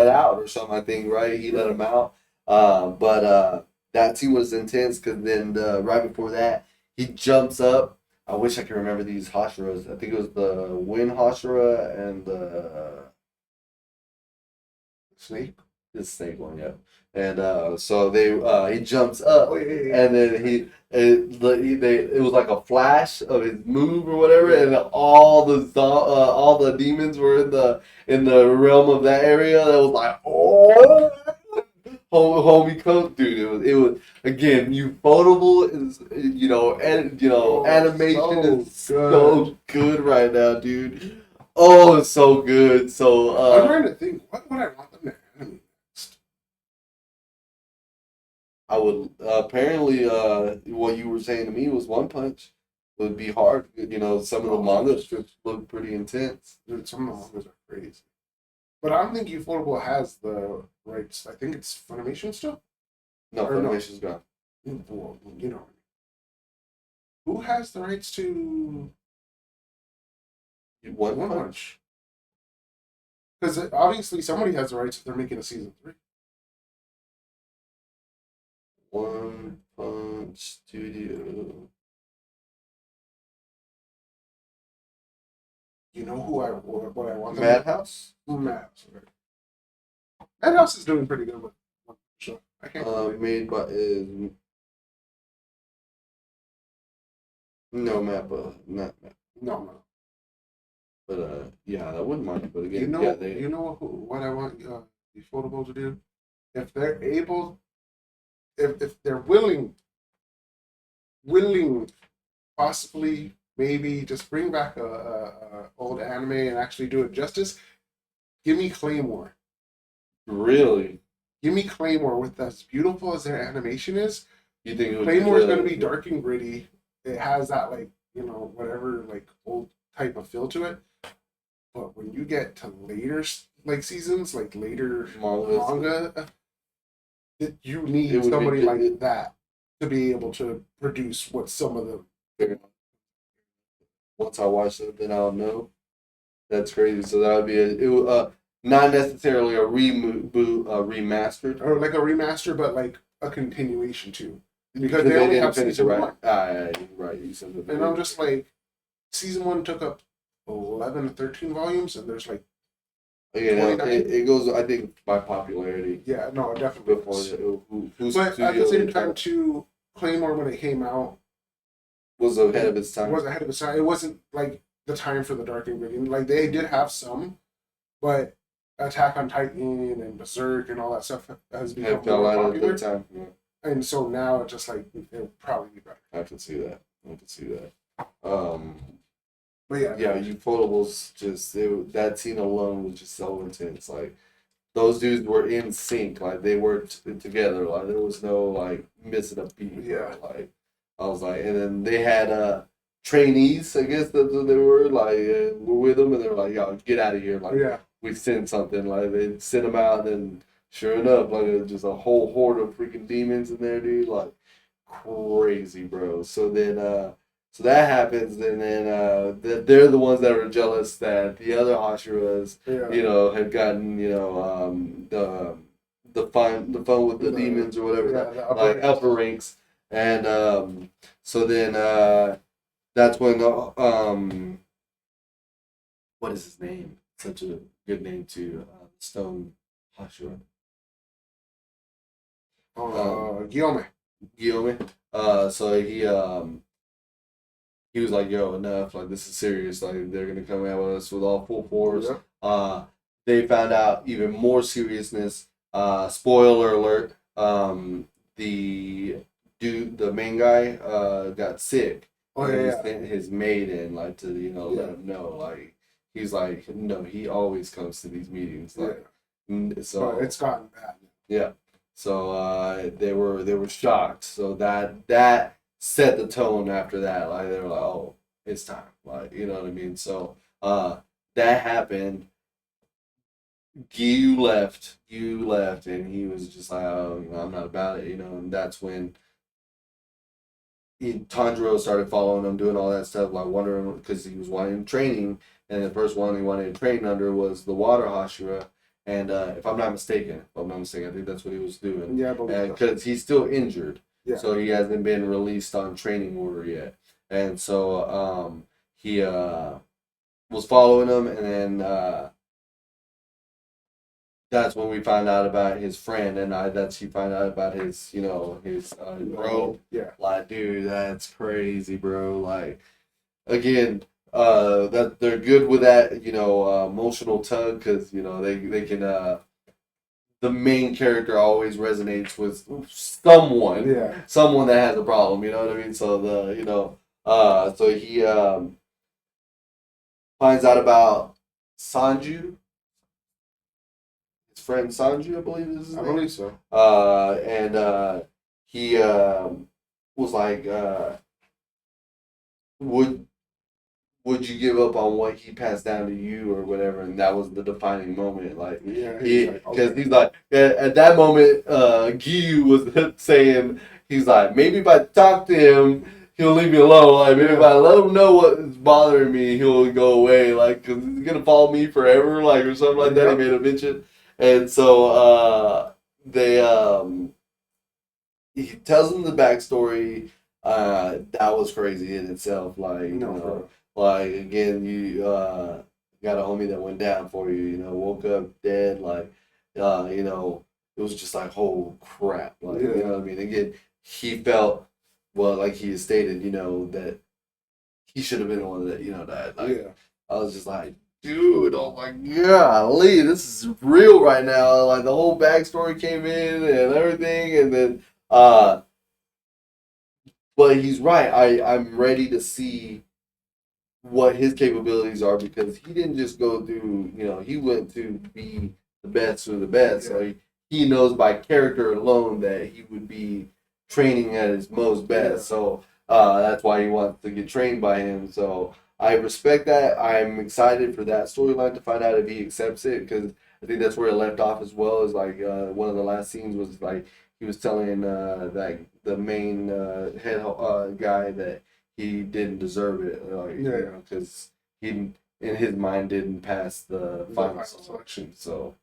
out or something, I think, right? He let them out. But that scene was intense because then right before that, he jumps up. I wish I could remember these Hashiras. I think it was the Wind Hashira and the Snake. The snake one, yeah. And so he jumps up, and then it was like a flash of his move or whatever, and all the demons were in the realm of that area. That was like, oh, homie coat, dude. It was again, Ufotable is animation is so good right now, dude. Oh, it's so good. So I'm trying to think, what would I want them to animate next? I would apparently what you were saying to me was One Punch. would be hard. You know, some of the mangas just look pretty intense. Dude, some of the mangas are crazy. But I don't think Ufotable has the rights. I think it's Funimation still. No, Or no. Funimation's gone. Well, you know, who has the rights to One One Punch. Punch? Because obviously somebody has the rights if they're making a season 3. One Punch Studio. You know who what I want? Madhouse. Madhouse. Okay. Madhouse is doing pretty good with One Punch. I can't. Made by no Mappa, not Mappa. No. But yeah, I wouldn't mind. But again, You know, yeah, what I want Ufotable to do, if they're able, if they're willing, possibly maybe just bring back a old anime and actually do it justice. Give me Claymore. Really? Give me Claymore with as beautiful as their animation is. You think Claymore is going to be dark and gritty? It has that whatever old type of feel to it. But when you get to later seasons, later manga, you need somebody like that to be able to produce what some of them. Once I watch it, then I'll know. That's crazy. So that would be not necessarily a reboot, remastered, Or like a remaster, but like a continuation too. Because they only have season one. Right. You said that. And I'm just like, season 1 took up 11 or 13 volumes, and there's like. It goes, I think, by popularity. Yeah, no, definitely. But at the same time, too, Claymore, when it came out, was ahead of its time. It wasn't like the time for the dark and gritty. Like, they did have some, but Attack on Titan and Berserk and all that stuff has become more popular. Time. Yeah. And so now it's just like, it'll probably be better. I can see that. But yeah. Yeah, Ufotables, that scene alone was just so intense. Like, those dudes were in sync. Like, they worked together. Like, there was no, like, missing a beat. Yeah. Like, I was like, and then they had trainees, I guess that's what they were. Like, were with them, and they were like, yo, get out of here. Like, yeah. We sent something. Like, they sent them out, and sure enough, like, just a whole horde of freaking demons in there, dude. Like, crazy, bro. So then, so that happens, and then they're the ones that were jealous that the other Hashiras, had gotten, the fun with the demons or whatever, upper ranks, and so then that's when what is his name? Such a good name to Stone Hashira. Guillaume. So he was like, yo, enough, like, this is serious, like, they're gonna come at us with all full force. Yeah. They found out even more seriousness. Spoiler alert, the main guy got sick. Sent his maid in, like, to let him know, like, he's like, no, he always comes to these meetings, like, so it's gotten bad. Yeah. So they were shocked. So that set the tone after that. Like, they were like, oh, it's time. Like, you know what I mean? So that happened. You left, and he was just like, oh, I'm not about it, and that's when Tanjiro started following him, doing all that stuff, like, wondering, because he was wanting training, and the first one he wanted to train under was the Water Hashira. And if I'm not mistaken, I think that's what he was doing. Yeah, because he's still injured, so he hasn't been released on training order yet. And so he was following him, and then that's when we found out about his friend, and he found out about his, his bro. Yeah. Like, dude, that's crazy, bro. Like, again. That they're good with that, emotional tug, because they can. The main character always resonates with someone that has a problem. You know what I mean? So so he finds out about Sanju, his friend Sanju, I believe is his name. I believe so. And he was like. would would you give up on what he passed down to you or whatever? And that was the defining moment. Like, Yeah, because he's like, at that moment, Gyu was saying, he's like, maybe if I talk to him, he'll leave me alone. Like, maybe if I let him know what is bothering me, he'll go away. Like, because he's going to follow me forever, like, or something like that. He made a mention. And so, he tells him the backstory. That was crazy in itself. Like, you know, like again, you got a homie that went down for you. You know, woke up dead. Like, you know, it was just like, oh crap. Like, you know what I mean? Again, he felt well, like he had stated, you know, that he should have been the one that died. Like, I was just like, dude, oh my golly, this is real right now. Like the whole backstory came in and everything, and then but he's right. I'm ready to see what his capabilities are because he didn't just go through, he went to be the best of the best. So he knows by character alone that he would be training at his most best. So that's why he wants to get trained by him. So I respect that. I'm excited for that storyline to find out if he accepts it because I think that's where it left off as well. Is like one of the last scenes was like he was telling that the main head guy that he didn't deserve it, because he in his mind didn't pass the final selection. So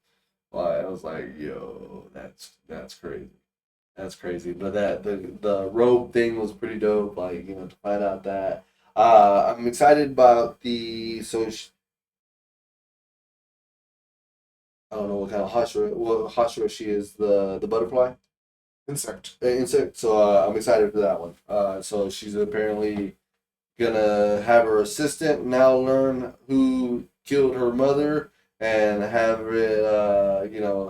I was like, yo, that's crazy. That's crazy. But that the robe thing was pretty dope. Like to find out that I'm excited about I don't know what kind of Hashira she is, the butterfly. Insect. So I'm excited for that one. So she's apparently gonna have her assistant now learn who killed her mother and have it,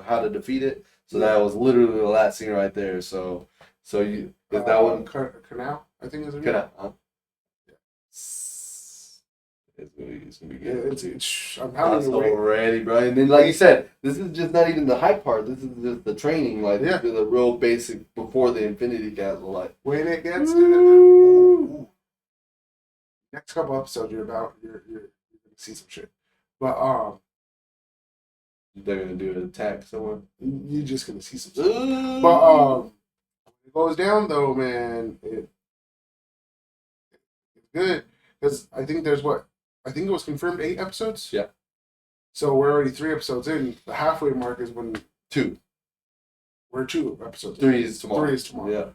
how to defeat it. So that was literally the last scene right there. So you is that one? Canal, I think is it. Canal. Huh? It's gonna be good. I'm already, bro. And then, like you said, this is just not even the hype part. This is just the training, like the real basic before the Infinity Castle. Like when it gets to the next couple episodes, you're gonna see some shit. But they're gonna do an attack somewhere. You're just gonna see some shit. But when it goes down though, man, it's good because I think it was confirmed 8 episodes. Yeah. So we're already 3 episodes in. The halfway mark is when 2. We're 2 episodes. 3 is tomorrow. 3 is tomorrow. Yeah.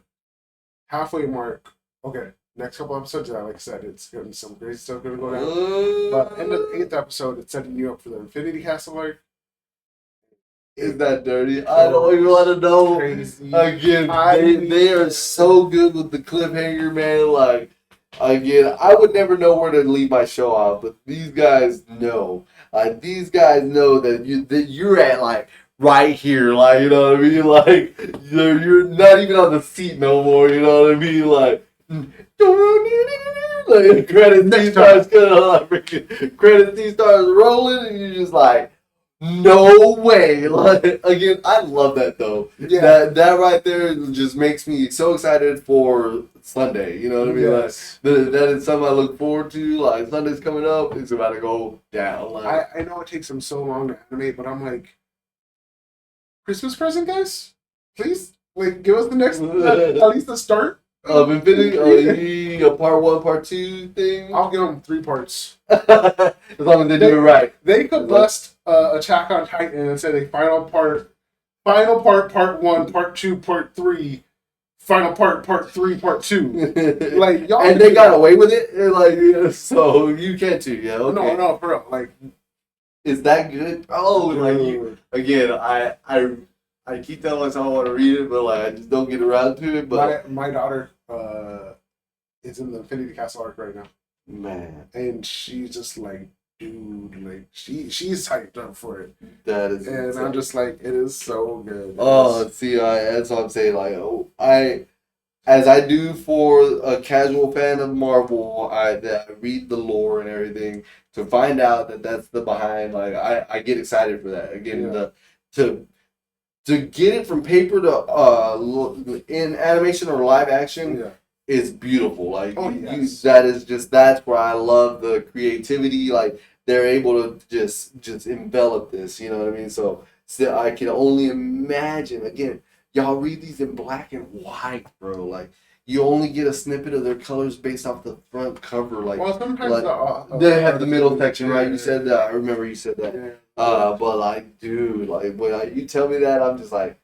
Halfway mark. Okay. Next couple episodes, like I said, it's gonna be some crazy stuff gonna go down. But end of the 8th episode, it's setting you up for the Infinity Castle arc. Is that dirty? I don't even want to know. Crazy. Again, they are so good with the cliffhanger, man. Like, again, I would never know where to leave my show off, but these guys know. Like, these guys know that you're at, like, right here. Like, you know what I mean? Like, you're not even on the seat no more. You know what I mean? Like, credit scene starts credit scene starts rolling, and you're just like, no way! Like again, I love that though. Yeah, that right there just makes me so excited for Sunday. You know what I mean? Yes. Like, that is something I look forward to. Like Sunday's coming up, it's about to go down. Like, I know it takes them so long to animate, but I'm like, Christmas present, guys, please, like, give us the next at least the start of Infinity. A part 1, part 2 thing. I'll give them 3 parts. As long as they do it right. They could bust Attack on Titan and say final part 1, part 2, part 3, final part 3, part 2. Like y'all, and they got away with it. Like so, you can too. Yeah. Okay. No, for real. Like, is that good? Oh, like you again. I keep telling myself I want to read it, but like I just don't get around to it. But my daughter is in the Infinity Castle arc right now. Man, and she's just like, dude, like she's hyped up for it. That is, and insane. I'm just like, it is so good. See, that's what I'm saying. Like, as I do for a casual fan of Marvel, I read the lore and everything to find out that that's the behind. Like, I get excited for that. Again, to get it from paper to in animation or live action. Yeah. is beautiful. Like Oh, you, yes. that's where I love the creativity. Like they're able to just envelop this. You know what I mean? So still, I can only imagine. Again, y'all read these in black and white, bro. Like you only get a snippet of their colors based off the front cover. Well, sometimes Like the they have the middle article- section, right? You yeah, said that. I remember you said that. yeah. But like, dude, like when you tell me that, I'm just like,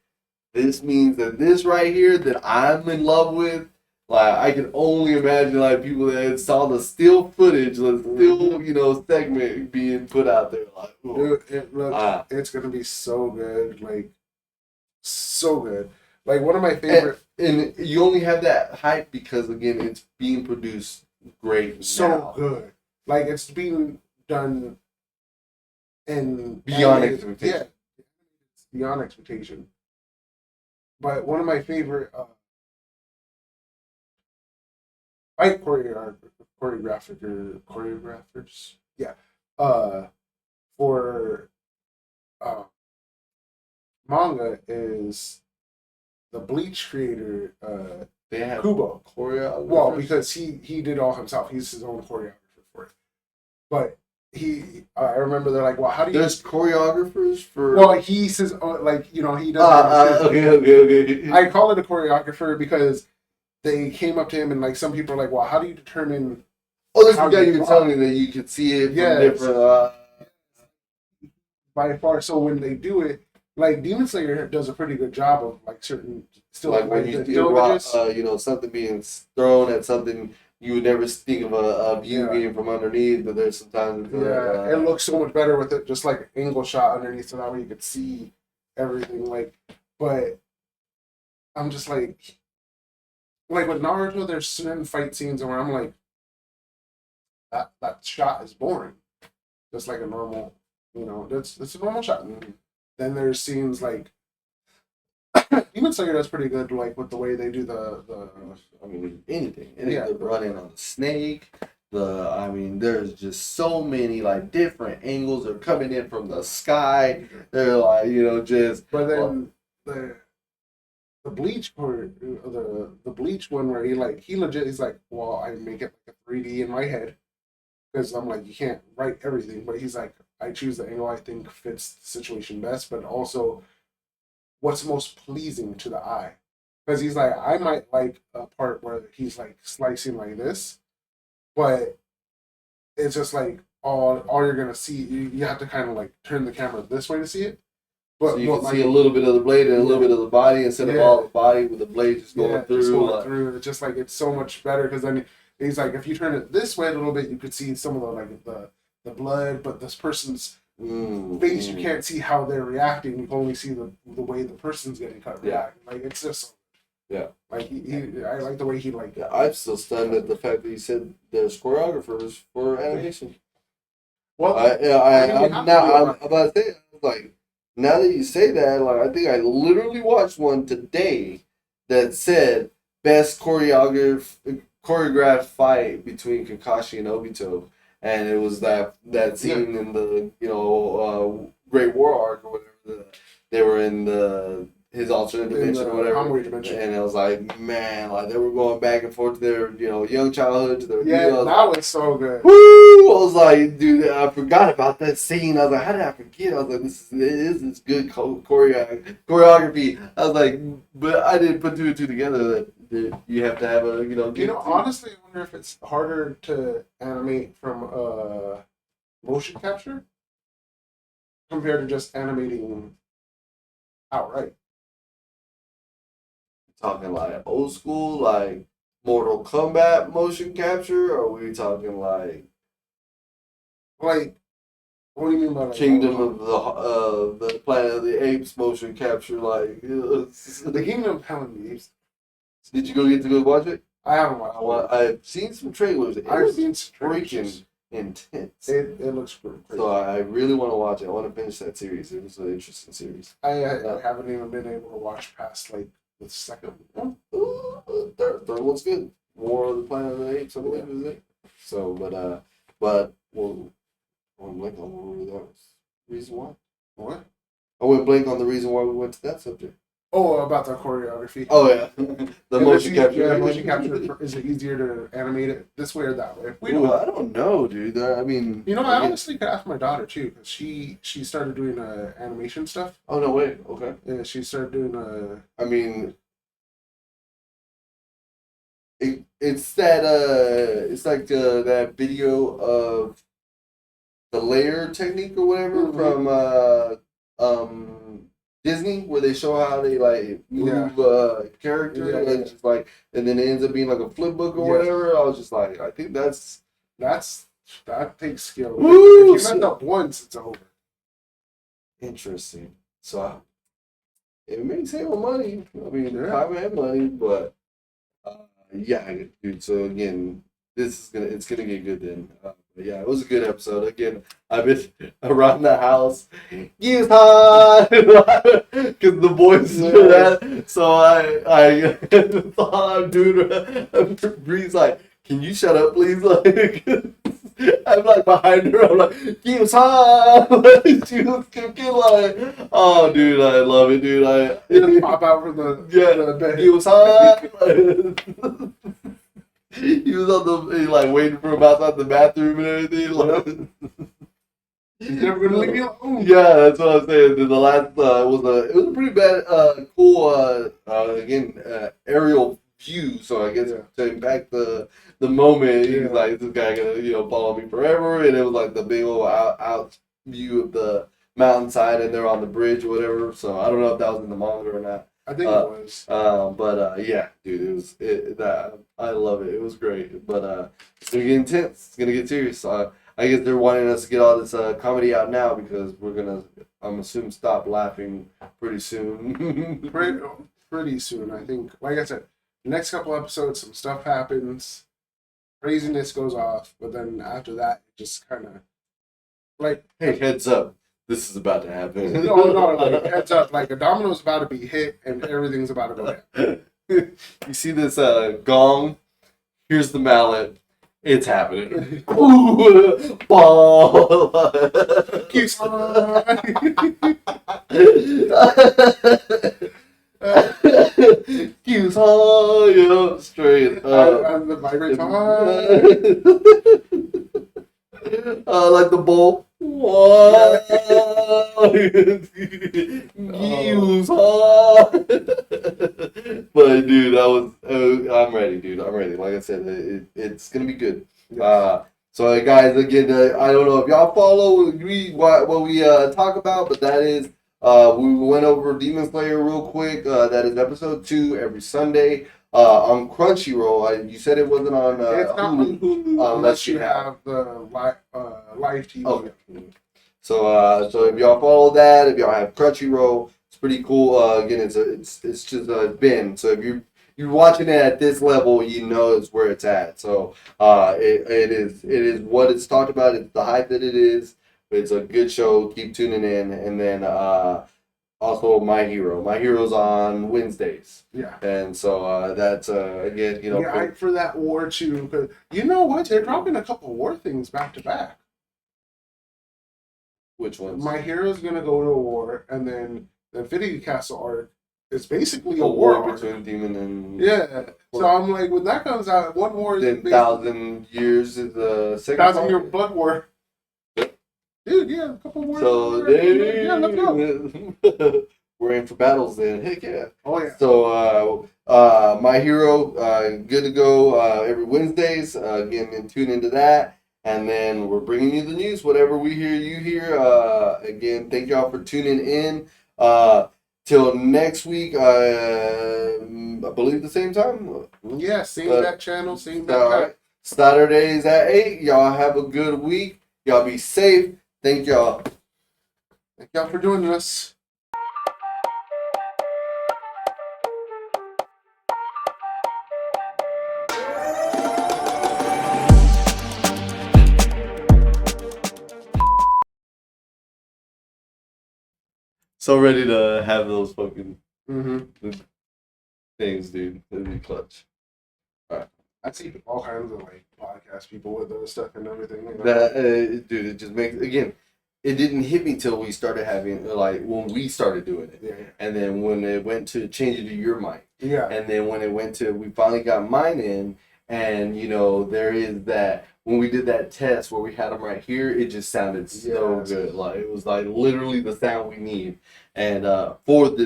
this means that this right here that I'm in love with. Like I can only imagine like people that saw the still footage, the still segment being put out there. Like, ooh, Dude, it looks it's gonna be so good, like so good. Like one of my favorite. and you only have that hype because again, it's being produced great So now. good. Like it's being done in Beyond animated- expectation. Yeah, it's beyond expectation. But one of my favorite fight choreographers, yeah, uh, for uh, manga is the Bleach creator They have Kubo. choreographers. Well, because he did all himself. He's his own choreographer for it. But I remember they're like, well, how do you? There's choreographers for. Well, he says, he does. Okay. I call it a choreographer because they came up to him and like some people are like, well, how do you determine? Oh, this is how the guy you were draw? telling me that you could see it from Yes. different. By far, so when they do it, like Demon Slayer does a pretty good job of like certain still Like when like you the see villages. something being thrown at something you would never think of a view Yeah. being from underneath, but there's sometimes Yeah, it looks so much better with it just like angle shot underneath, so that way you could see everything. Like, but I'm just like with Naruto, there's certain fight scenes where I'm like, that shot is boring, just like a normal, it's a normal shot. And then there's scenes like Demon Slayer does pretty good, like with the way they do the. I mean anything. Yeah. The running on the snake. There's just so many like different angles are coming in from the sky. They're like, just. But then the Bleach part, the Bleach one where he legit he's like, well, I make it like a 3D in my head because I'm like, you can't write everything, but he's like, I choose the angle I think fits the situation best, but also what's most pleasing to the eye. Because he's like, I might like a part where he's like slicing like this, but it's just like all you're gonna see. You have to kind of like turn the camera this way to see it. But So you can see a little bit of the blade and a little bit of the body instead of all the body with the blade just going through. Just going through. It's just like it's so much better because then he's like, if you turn it this way a little bit, you could see some of the blood, but this person's face, you can't see how they're reacting. You can only see the way the person's getting cut react. Like it's just like I like the way he like. Yeah, I'm still stunned at the fact that you said there's choreographers for animation. Well, I'm about to say like now that you say that, like I think I literally watched one today that said best choreographed fight between Kakashi and Obito, and it was that scene in the Great War arc or whatever. They were in his alternate dimension or whatever, and it was like, man, like they were going back and forth to their young childhood to their that was so good. Woo! I was like, dude, I forgot about that scene. I was like, how did I forget? I was like, this is good choreography. I was like, but I didn't put two and two together that you have to have a honestly, I wonder if it's harder to animate from motion capture compared to just animating outright. Talking like old school, like Mortal Kombat motion capture, or are we talking like what do you mean by Kingdom of the Planet of the Apes motion capture? Like the Kingdom of Planet of the Apes? Did you get to go watch it? I haven't watched it. I've seen some trailers. I've seen freaking intense. It looks pretty crazy. So I really want to watch it. I want to finish that series. It was an interesting series. I haven't even been able to watch past like the second one. Third one's good. War of the Planet of the Apes, I believe is it. So, but well, I went blank on that was reason why. What? I went blank on the reason why we went to that subject. Oh, about the choreography. Oh yeah, the And motion capture. Yeah, motion capture. Is it easier to animate it this way or that way? We Ooh, don't. I don't know, dude. I mean, You know, I honestly could ask my daughter too, because she started doing animation stuff. Oh no, wait. Okay. Yeah, she started doing I mean, it's that it's like that video of the layer technique or whatever from Disney where they show how they like move character and just like and then it ends up being like a flip book or whatever. I was just like, I think that takes skill. Woo! If you mess up once, it's over. Interesting. So it may save money. I mean, time and money, but yeah, dude. So again, it's gonna get good then. Yeah, it was a good episode. Again, I've been around the house, because the boys do that. So I thought I'm doing. Bree's like, can you shut up, please? Like, I'm like behind her. I'm like, "Gives She was cooking like, oh, dude, I love it, dude. You just pop out from the bed. Gives He was on the like waiting for him outside the bathroom and everything. Like, he's never gonna leave me alone. Yeah, that's what I'm saying. Then the last it was a pretty bad, cool aerial view. So I guess to impact the moment, he's like, this guy gonna follow me forever, and it was like the big old out view of the mountainside, and they're on the bridge or whatever. So I don't know if that was in the manga or not. I think it was. But yeah, dude, I love it. It was great. But it's gonna get intense. It's gonna get serious. I guess they're wanting us to get all this comedy out now because we're gonna, I'm assuming, stop laughing pretty soon. pretty soon, I think. Like I said, the next couple episodes, some stuff happens, craziness goes off, but then after that, it just kind of like, hey, heads up. This is about to happen. no, like, heads up. Like, a domino's about to be hit and everything's about to go down. You see this gong? Here's the mallet. It's happening. Ooh, ball. Keeps Keeps on, straight up. and the vibrates like the bowl. What? But dude, I'm ready, dude. I'm ready. Like I said, it's gonna be good. Yes. So guys, again, I don't know if y'all follow what we talk about, but that is we went over Demon Slayer real quick. That is episode 2 every Sunday. On Crunchyroll, you said it wasn't on. It's not on Hulu unless you have the live TV. Okay. So if y'all follow that, if y'all have Crunchyroll, it's pretty cool. Again, it's just a bin. So if you're watching it at this level, you know it's where it's at. So it is what it's talked about. It's the hype that it is. It's a good show. Keep tuning in, and then. Also, My Hero. My Hero's on Wednesdays. Yeah. And so that's, again, hype for that war, too. Because you know what? They're dropping a couple war things back to back. Which ones? My Hero's going to go to a war, and then the Infinity Castle arc is basically a war between Demon and... Yeah. So I'm like, when that comes out, one war is... 10,000 years is the second 1,000-year blood war. Dude, yeah, a couple more. So let's go. We're in for battles then. Heck yeah. Oh yeah. So My Hero, good to go every Wednesdays. Again, and tune into that. And then we're bringing you the news. Whatever we hear, you hear. Again, thank y'all for tuning in. Till next week, I believe the same time. Yeah, same that channel, same that time. Saturdays at 8. Y'all have a good week. Y'all be safe. Thank y'all. Thank y'all for joining us. So ready to have those fucking things, dude. It'd be clutch. All right. I see all kinds of like podcast people with those stuff and everything. That dude, it just makes again. it didn't hit me till we started having like when we started doing it, Yeah. and then when it went to change it to your mic, Yeah. and then when it went to we finally got mine in, and there is that when we did that test where we had them right here, it just sounded so good. Like it was like literally the sound we need, and for the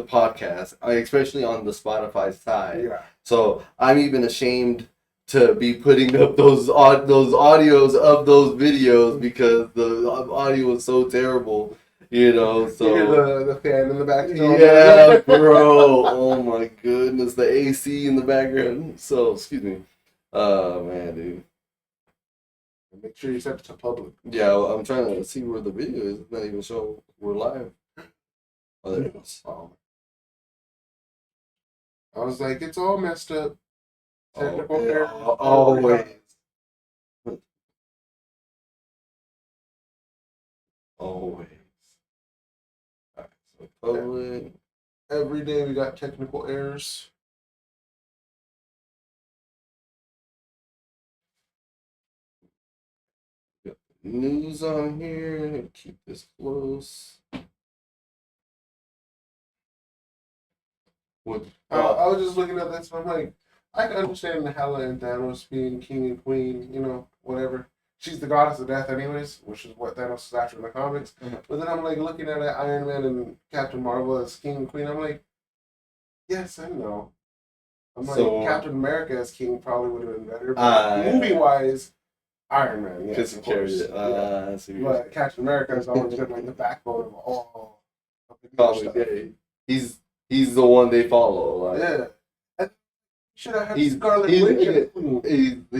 podcast, especially on the Spotify side. Yeah. So I'm even ashamed to be putting up those audios of those videos because the audio was so terrible, So you hear the fan in the back. yeah, bro. Oh my goodness, the AC in the background. So excuse me. Man, dude. Make sure you set it to public. Yeah, well, I'm trying to see where the video is. It's not even showing we're live. Oh, there it is. Oh. I was like, it's all messed up. Technical error. Always. Always. Alright, so public. Every day we got technical errors. Got the news on here. Keep this close. What? I was just looking at this. I'm like, I can understand Hela and Thanos being king and queen. Whatever. She's the goddess of death, anyways, which is what Thanos is after in the comics. Mm-hmm. But then I'm like looking at Iron Man and Captain Marvel as king and queen. I'm like, yes and no. I'm like, Captain America as king probably would have been better. But movie-wise, Iron Man, yes, of course. But Captain America has always been like the backbone of all of the stuff. He's the one they follow. Like. Yeah. And should have had Scarlet Witch.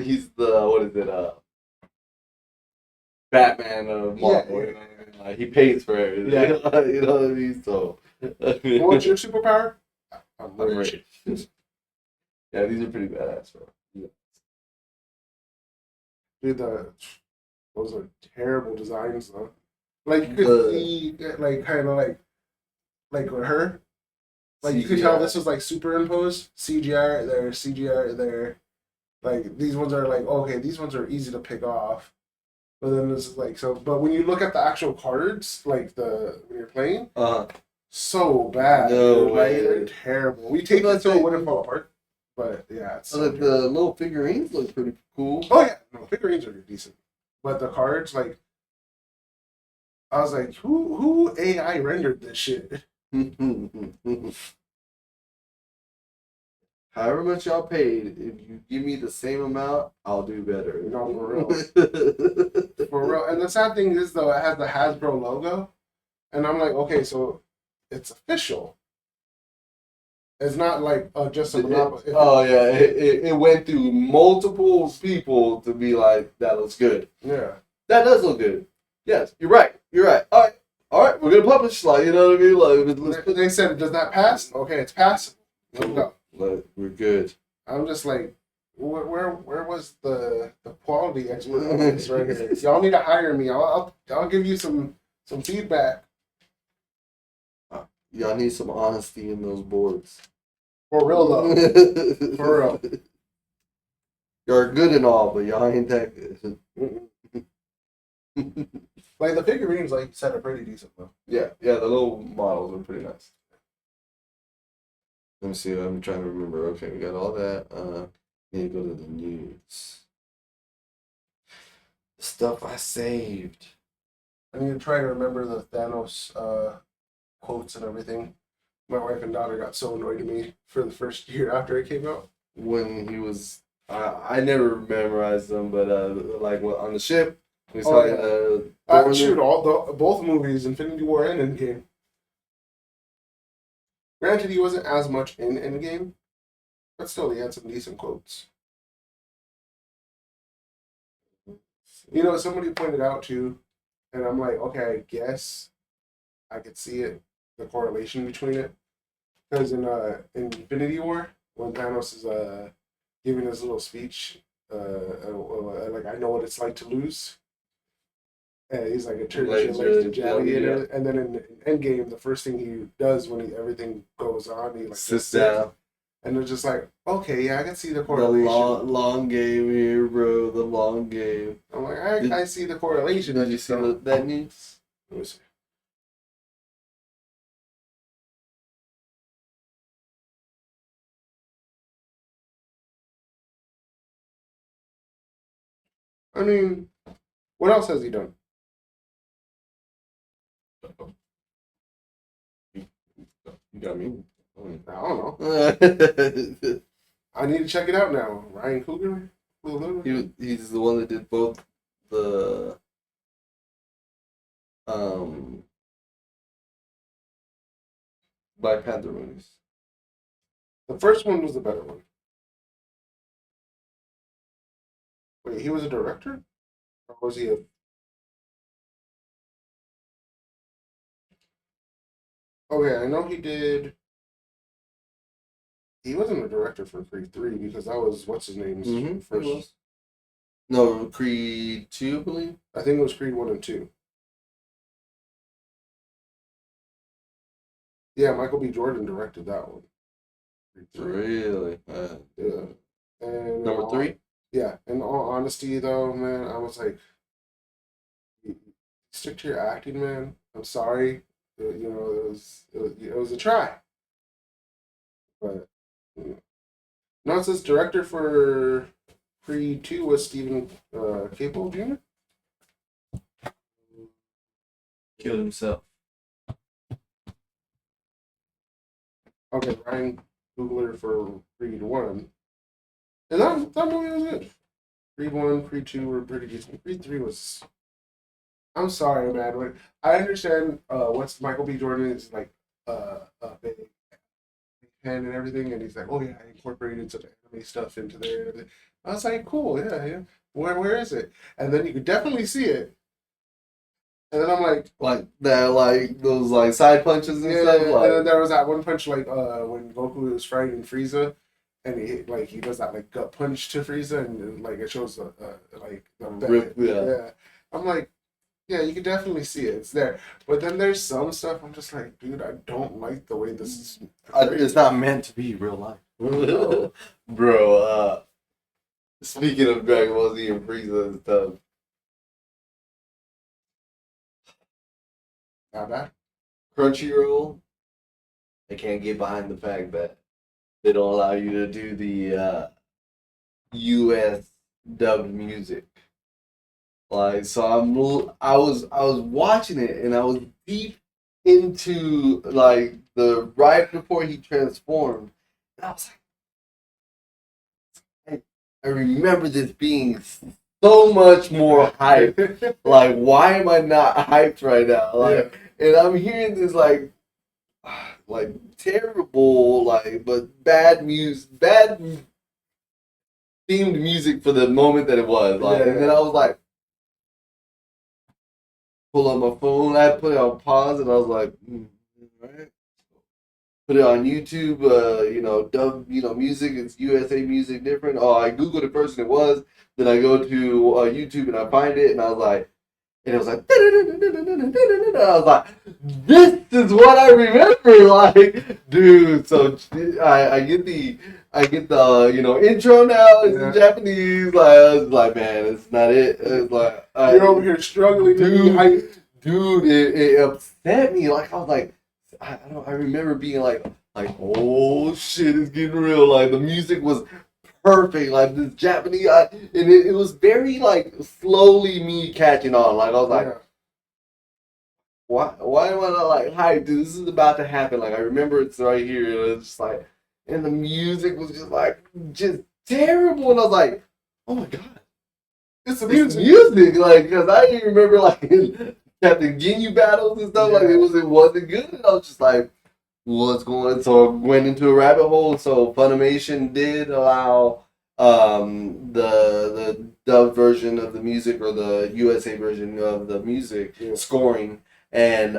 He's the, what is it, Batman of Marvel. Yeah. Like, he pays for everything. Yeah. You know what I mean? So. What's your superpower? I'm rich. Yeah, these are pretty badass, bro. Yeah. Dude, those are terrible designs, though. Like, you could see, like, kind of like with her. Like, you could tell this was, like, superimposed. CGI right there, CGI right there. Like, these ones are, like, okay, these ones are easy to pick off. But then this is, like, so, but when you look at the actual cards, like, when you're playing, so bad. No way. Like, they're terrible. We take that so it wouldn't fall apart. But, yeah, it's so the little figurines look pretty cool. Oh, yeah. No, figurines are decent. But the cards, like, I was like, who AI rendered this shit? However much y'all paid, if you give me the same amount, I'll do better. No, for real. For real. And the sad thing is, though, it has the Hasbro logo. And I'm like, okay, so it's official. It's not like just a monopoly. It went through multiple people to be like, that looks good. Yeah. That does look good. Yes, you're right. All right, we're gonna publish. Like, you know what I mean? Like, they said it does not pass. Okay, it's passing. Let's go. We're good. I'm just like, where was the quality expert on this right here? Y'all need to hire me. I'll give you some feedback. Y'all need some honesty in those boards. For real though. For real. You're good and all, but y'all ain't that good. Like the figurines, like you said, are pretty decent though. Yeah, the little models are pretty nice. Let me see. I'm trying to remember. Okay, we got all that. Need to go to the news. The stuff I saved. I need to try to remember the Thanos quotes and everything. My wife and daughter got so annoyed at me for the first year after it came out. When he was, I never memorized them, but like on the ship, he was talking. Shoot, both movies, Infinity War and Endgame. Granted, he wasn't as much in Endgame, but still, he had some decent quotes. Somebody pointed out too, and I'm like, okay, I guess I could see it, the correlation between it. Because in Infinity War, when Thanos is giving his little speech, like, I know what it's like to lose. And he's like, it turns your legs to jelly. And then in Endgame, the first thing he does when everything goes on, he like sits down. And they're just like, okay, yeah, I can see the The correlation. long game here, bro. The long game. I'm like, Did, I see the correlation. did you see that news? Let me see. I mean, what else has he done? You got me. I don't know. he I need to check it out now. Ryan Coogler? he's the one that did both the um Black Panther movies. The first one was the better one. Wait, he was a director? Or was he a... Okay, I know he did... He wasn't a director for Creed 3 because that was, what's his name's first... No, Creed 2, I believe. I think it was Creed 1 and 2. Yeah, Michael B. Jordan directed that one. Really? Yeah. And Number 3? Yeah, in all honesty, though, man, I was like, stick to your acting, man. I'm sorry, you know, it was a try, but no, it says director for Creed 2 was Stephen Caple Jr. Killed himself. Okay, Ryan Coogler for Creed 1, and that movie was good. Creed 1, Creed 2 were pretty decent. Creed 3 was. I'm sorry, man. I understand what's Michael B. Jordan is like a big fan and everything, and he's like, oh yeah, I incorporated some anime stuff into there. And everything. I was like, cool, yeah, yeah. Where is it? And then you could definitely see it. And then I'm like that, like those like side punches and stuff. Like, and then there was that one punch like when Goku was fighting Frieza, and he does that like gut punch to Frieza, and like it shows like the rip, yeah. I'm like, yeah, you can definitely see it. It's there. But then there's some stuff I'm just like, dude, I don't like the way this is. it's not meant to be real life. No. Bro, speaking of Dragon Ball Z and Frieza and stuff, Not bad. Crunchyroll, I can't get behind the fact that they don't allow you to do the US dubbed music. Like, so I was watching it and I was deep into like the right before he transformed. And I was like, I remember this being so much more hype. Like, why am I not hyped right now? Like, and I'm hearing this like terrible, like, but bad music, bad themed music for the moment that it was. Like, and then I was like, pull up my phone. I put it on pause, and I was like, all right. Put it on YouTube. Dub. Music. It's USA music different. Oh, I googled it first, and it was. Then I go to YouTube and I find it, and I was like, and it was like, I was like, this is what I remember. Like, dude. So I get the intro now. It's in Japanese. Like, I was like, man, it's not it. It's like you're over here struggling, dude. It upset me. Like, I was like, I remember being like, oh shit, it's getting real. Like, the music was perfect. Like, this Japanese, and it was very like slowly me catching on. Like, I was like, why am I not like hyped? Dude, this is about to happen. Like, I remember it's right here. And it's just like, and the music was just terrible. And I was like, oh my god, it's music. Like, because I even remember like Captain Ginyu battles and stuff. Like, it wasn't good. And I was just like, what's going on? So I went into a rabbit hole. So Funimation did allow the dub version of the music, or the USA version of the music scoring. And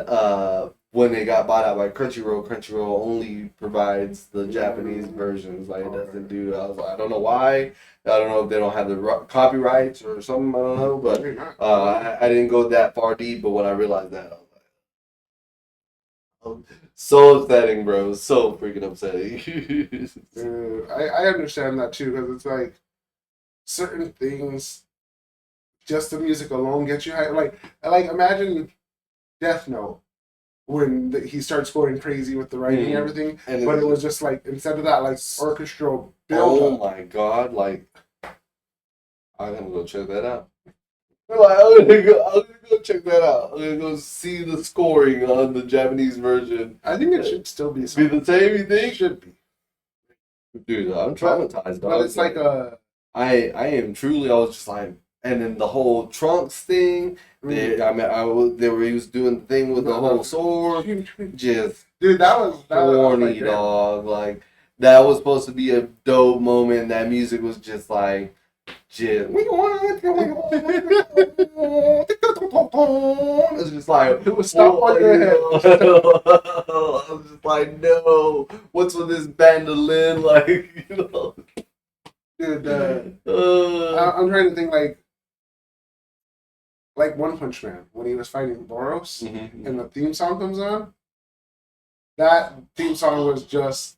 when they got bought out by Crunchyroll only provides the Japanese versions. Like, it doesn't do. I was like, I don't know why. I don't know if they don't have the copyrights or something. I don't know. But I didn't go that far deep. But when I realized that, So upsetting, bro. So freaking upsetting. I understand that too because it's like certain things, just the music alone gets you high. Like imagine Death Note when he starts going crazy with the writing and everything, but it was just like instead of that like orchestral build. Oh my god! Like I'm gonna go check that out. Like, I'm gonna go check that out. I'm gonna go see the scoring on the Japanese version. I think it should still be the same. You think? It should be. Dude, I'm traumatized. But it's like a. I am truly. I was just like, and then the whole Trunks thing. He was doing the thing with the whole sword. Just dude, that was corny, like, dog. Like that was supposed to be a dope moment. That music was just like. It's just like it was stop on your head. I was just like, no. What's with this bandolin? Like, you know. Dude, I'm trying to think like One Punch Man when he was fighting Boros and the theme song comes on. That theme song was just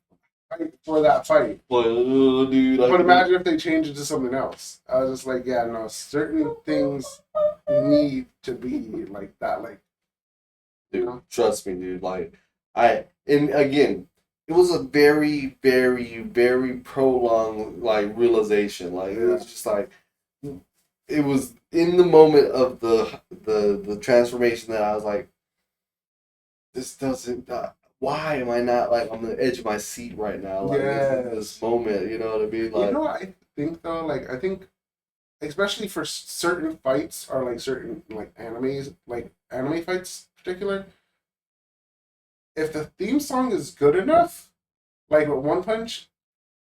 for that fight. Dude, but imagine if they changed it to something else. I was just like, yeah, no, certain things need to be like that. Like, dude, you know? Trust me, dude. Like, and again, it was a very, very, very prolonged like realization. Like, it was just like, it was in the moment of the transformation that I was like, this doesn't. Why am I not like on the edge of my seat right now? Like this moment, you know what I mean? Like, you know what I think though? Like I think especially for certain fights or like certain like anime fights in particular, if the theme song is good enough, like with One Punch,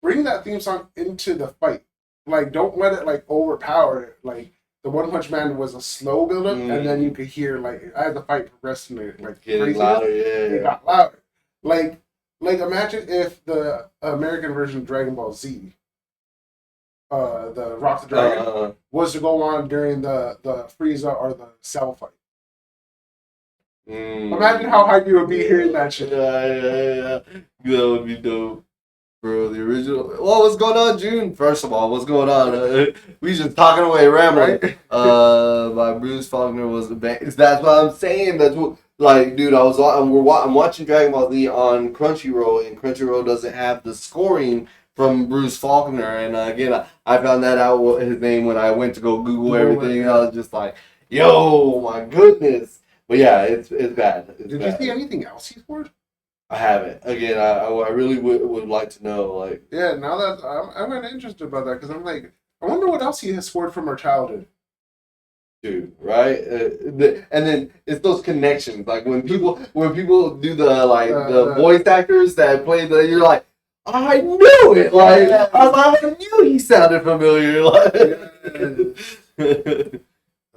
bring that theme song into the fight. Like don't let it like overpower it. Like the One Punch Man was a slow build up, and then you could hear like as the fight progressed, like getting louder, it got louder. Like imagine if the American version of Dragon Ball Z, the Rock the Dragon, was to go on during the Frieza or the Cell fight. Imagine how hyped you would be hearing that shit. Yeah. That would be dope. Bro, the original. Well, what's going on, June? First of all, what's going on? We just talking away, rambling. Right? My Bruce Faulkner was the best. That's what I'm saying. That's what, like, dude. I'm watching Dragon Ball Z on Crunchyroll, and Crunchyroll doesn't have the scoring from Bruce Faulkner. And again, I found that out what his name when I went to go Google everything. And I was just like, yo, my goodness. But yeah, it's bad. Did you see anything else he scored? I haven't. Again, I really would like to know. Like, yeah, now that I'm kind of interested about that because I'm like, I wonder what else he has scored from our childhood. Dude, right? And then it's those connections. Like when people do the voice actors that play you're like, I knew it. Like I knew he sounded familiar. Like.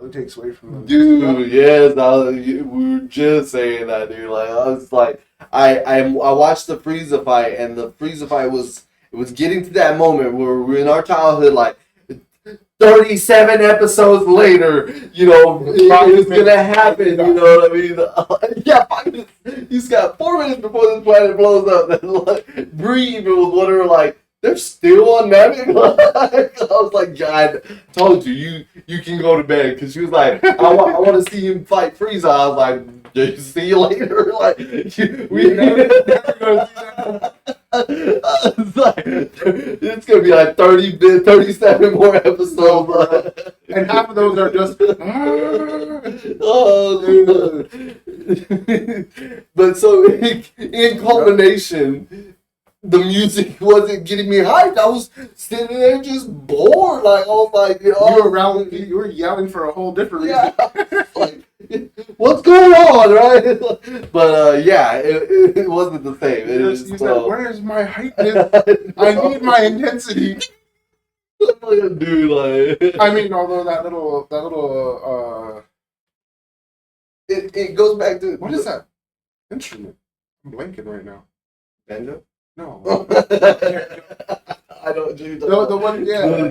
It takes away from them. Dude, yes, we were just saying that, dude. Like I was like, I watched the Frieza fight, and the Frieza fight was getting to that moment where we're in our childhood, like 37 episodes later, you know, it's gonna happen. You know what I mean? Yeah, 5 minutes. He's got 4 minutes before this planet blows up. And like, breathe. It was whatever. Like. They're still on Namek. I was like, God, told you can go to bed. Because she was like, I want to see him fight Frieza. I was like, see you later. Like, we never going to see that. I was like, it's going to be like 37 more episodes. And half of those are just, oh, dude. But so, in culmination, the music wasn't getting me hyped. I was sitting there just bored. Like I was like, you were yelling for a whole different reason. Yeah. Like, what's going on, right? But yeah, it wasn't the same. You said, "Where's my hypeness? I need my intensity." Dude, like, I mean, although that little, it goes back to what is that instrument? I'm blanking right now. Banjo. No. I don't do the one, yeah.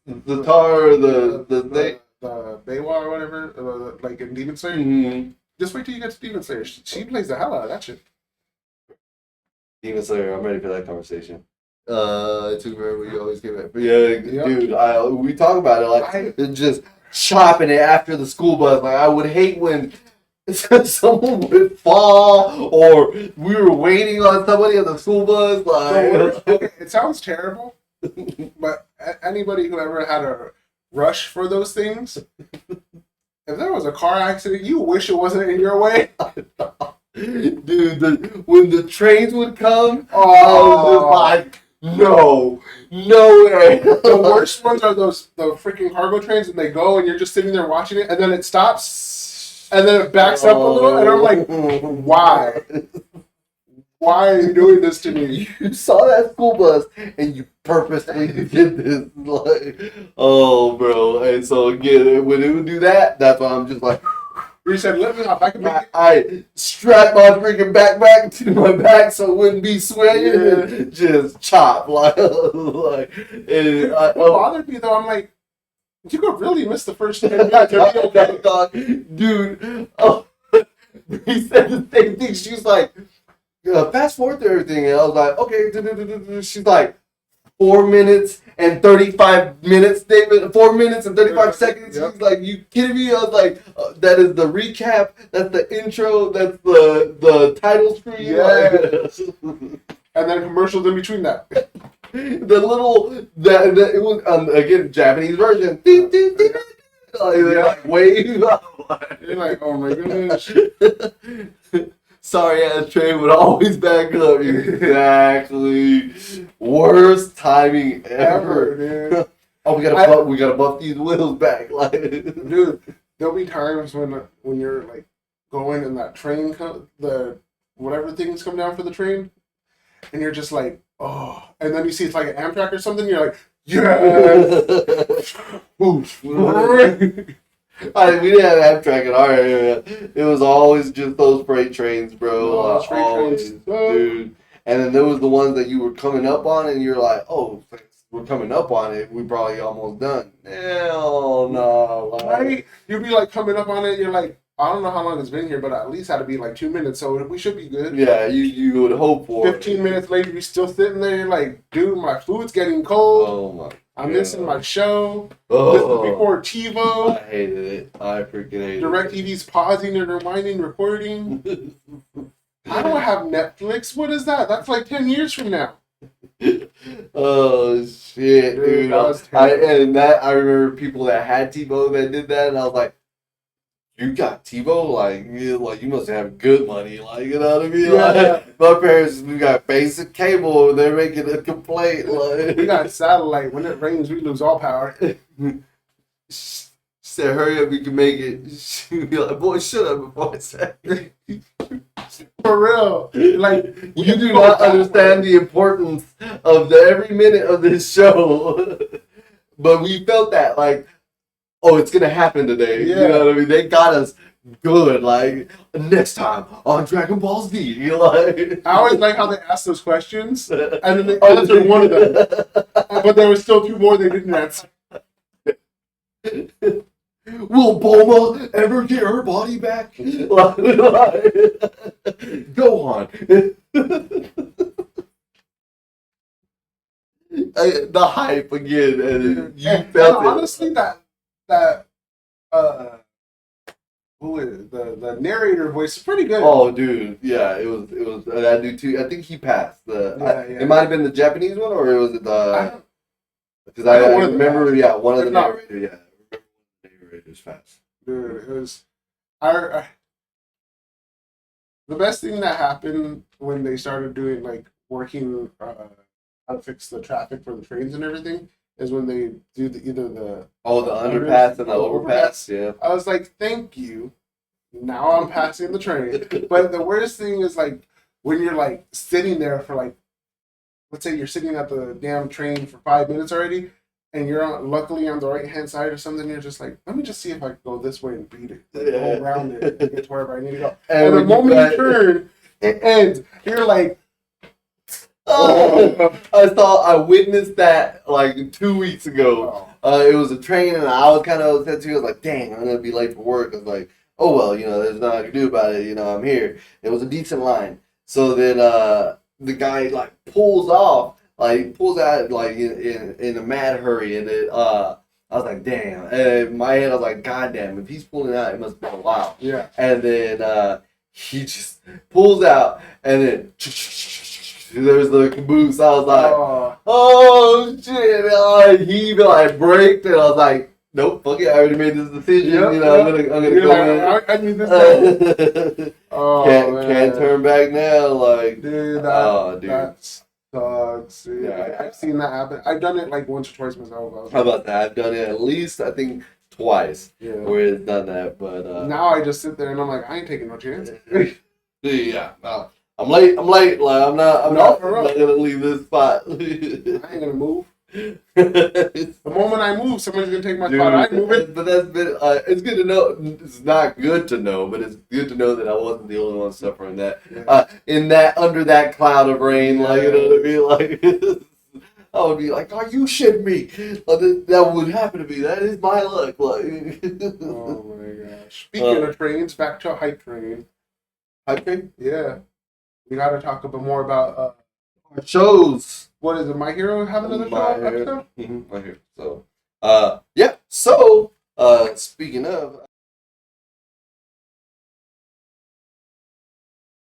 The tar, the thing. The Baywa or whatever, like in Demon Slayer. Mm-hmm. Just wait till you get to Demon Slayer. She plays the hell out of that shit. Demon Slayer, I'm ready for that conversation. It took forever. We always get back. But yeah, dude, we talk about it like just chopping it after the school bus. Like I would hate when someone would fall or we were waiting on somebody on the school bus. Like, okay, it sounds terrible, but anybody who ever had a rush for those things, if there was a car accident, you wish it wasn't in your way. Dude, when the trains would come, I was just like, no way. The worst ones are the freaking cargo trains, and they go, and you're just sitting there watching it, and then it stops, and then it backs up a little, and I'm like, why? Why are you doing this to me? You saw that school bus, and you purposely did this. Like, oh, bro. And so, again, when it would do that, that's why I'm just like, You said, let me off. I can make it. I strapped my freaking backpack to my back so it wouldn't be swinging and just chop. Like and What bothered me, though, I'm like, you could really miss the first 10 minutes. Okay. Dude, he said the same thing. She was like, fast forward to everything. And I was like, okay. She's like, 4 minutes and 35 minutes, David. 4 minutes and 35 seconds. Yep. She's like, you kidding me? I was like, that is the recap. That's the intro. That's the title screen. Yes. And then commercials in between that. The little that it was again Japanese version. Like wave. You're like, oh my goodness. Sorry ass train would always back up. Exactly. Worst timing ever. Dude. Oh, we gotta buff these wheels back. Like, dude, there'll be times when you're like going and that train the whatever things come down for the train, and you're just like, oh, and then you see it's like an Amtrak or something. You're like, yes. We didn't have Amtrak in our area. It was always just those freight trains, bro. Trains, dude. And then there was the ones that you were coming up on, and you're like, "Oh, we're coming up on it. We probably almost done." Hell no! Right? You'd be like coming up on it. You're like, I don't know how long it's been here, but at least had to be like 2 minutes, so we should be good. Yeah, you would hope for. 15 minutes later, you're still sitting there. You're like, dude, my food's getting cold. Oh my. I'm missing my show. Oh, this is before TiVo. I hated it. I freaking hated DirecTV's pausing and rewinding, recording. I don't have Netflix. What is that? That's like 10 years from now. Oh shit, dude! I remember people that had TiVo that did that, and I was like, "You got TiVo? Like you must have good money, like you know what I mean?" Yeah. Like, my parents, we got basic cable, and they're making a complaint. Like, we got satellite. When it rains, we lose all power. She said, "Hurry up, we can make it." She'd be like, "Boy, shut up before I say it." For real. Like, you do not understand the importance of every minute of this show. But we felt that, like, oh, it's going to happen today. Yeah. You know what I mean? They got us good. Like, next time on Dragon Ball Z. You know, like, I always like how they ask those questions, and then they answered one of them. But there were still 2 more they didn't answer. Will Bulma ever get her body back? Go on. The hype again, and you felt and honestly, that who is it? The narrator voice is pretty good. Oh, dude, yeah, it was that dude too. I think he passed It might have been the Japanese one, or was it the? Because I remember, one of the narrators, yeah. Fast. Dude, it was the best thing that happened when they started doing like working how to fix the traffic for the trains and everything is when they do either the underpass and the overpass. Yeah, I was like, thank you. Now I'm passing the train. But the worst thing is like when you're like sitting there for like, let's say you're sitting at the damn train for 5 minutes already. And you're luckily on the right hand side or something, you're just like, let me just see if I can go this way and beat it. Go around it and get to wherever I need to go. And the moment you turn, it ends. You're like, oh. I witnessed that like 2 weeks ago. It was a train, and I was kind of upset too. I was like, dang, I'm going to be late for work. I was like, oh well, there's nothing I can do about it. I'm here. It was a decent line. So then the guy like pulls off, like pulls out like in a mad hurry, and then I was like, damn. And in my head, I was like, God damn, if he's pulling out, it must have been a while. Yeah. And then he just pulls out, and then there's the caboose. I was like, oh shit! He even like braked, and I was like, nope, fuck it. I already made this decision. Yep, I'm gonna You're go like, I need this. in. Can't turn back now. Like, dude, dude. that sucks. Dude. Yeah. I've seen that happen. I've done it like once or twice myself. How about that? I've done it at least I think twice. Yeah. Where it's done that, but now I just sit there and I'm like, I ain't taking no chance. yeah, no. I'm late. Like I'm not gonna leave this spot. I ain't gonna move. The moment I move, somebody's gonna take my spot. I move it. But that's been. It's good to know. It's not good to know, but it's good to know that I wasn't the only one suffering that. In that under that cloud of rain, like you know what I mean, like. I would be like, "Are you shitting me?" That would happen to me. That is my luck. Like, oh my gosh! Speaking of trains, back to a hype train. Hype train? Yeah, we got to talk a bit more about shows. What is it? My Hero have another show episode? My Hero. So, yeah. So, speaking of,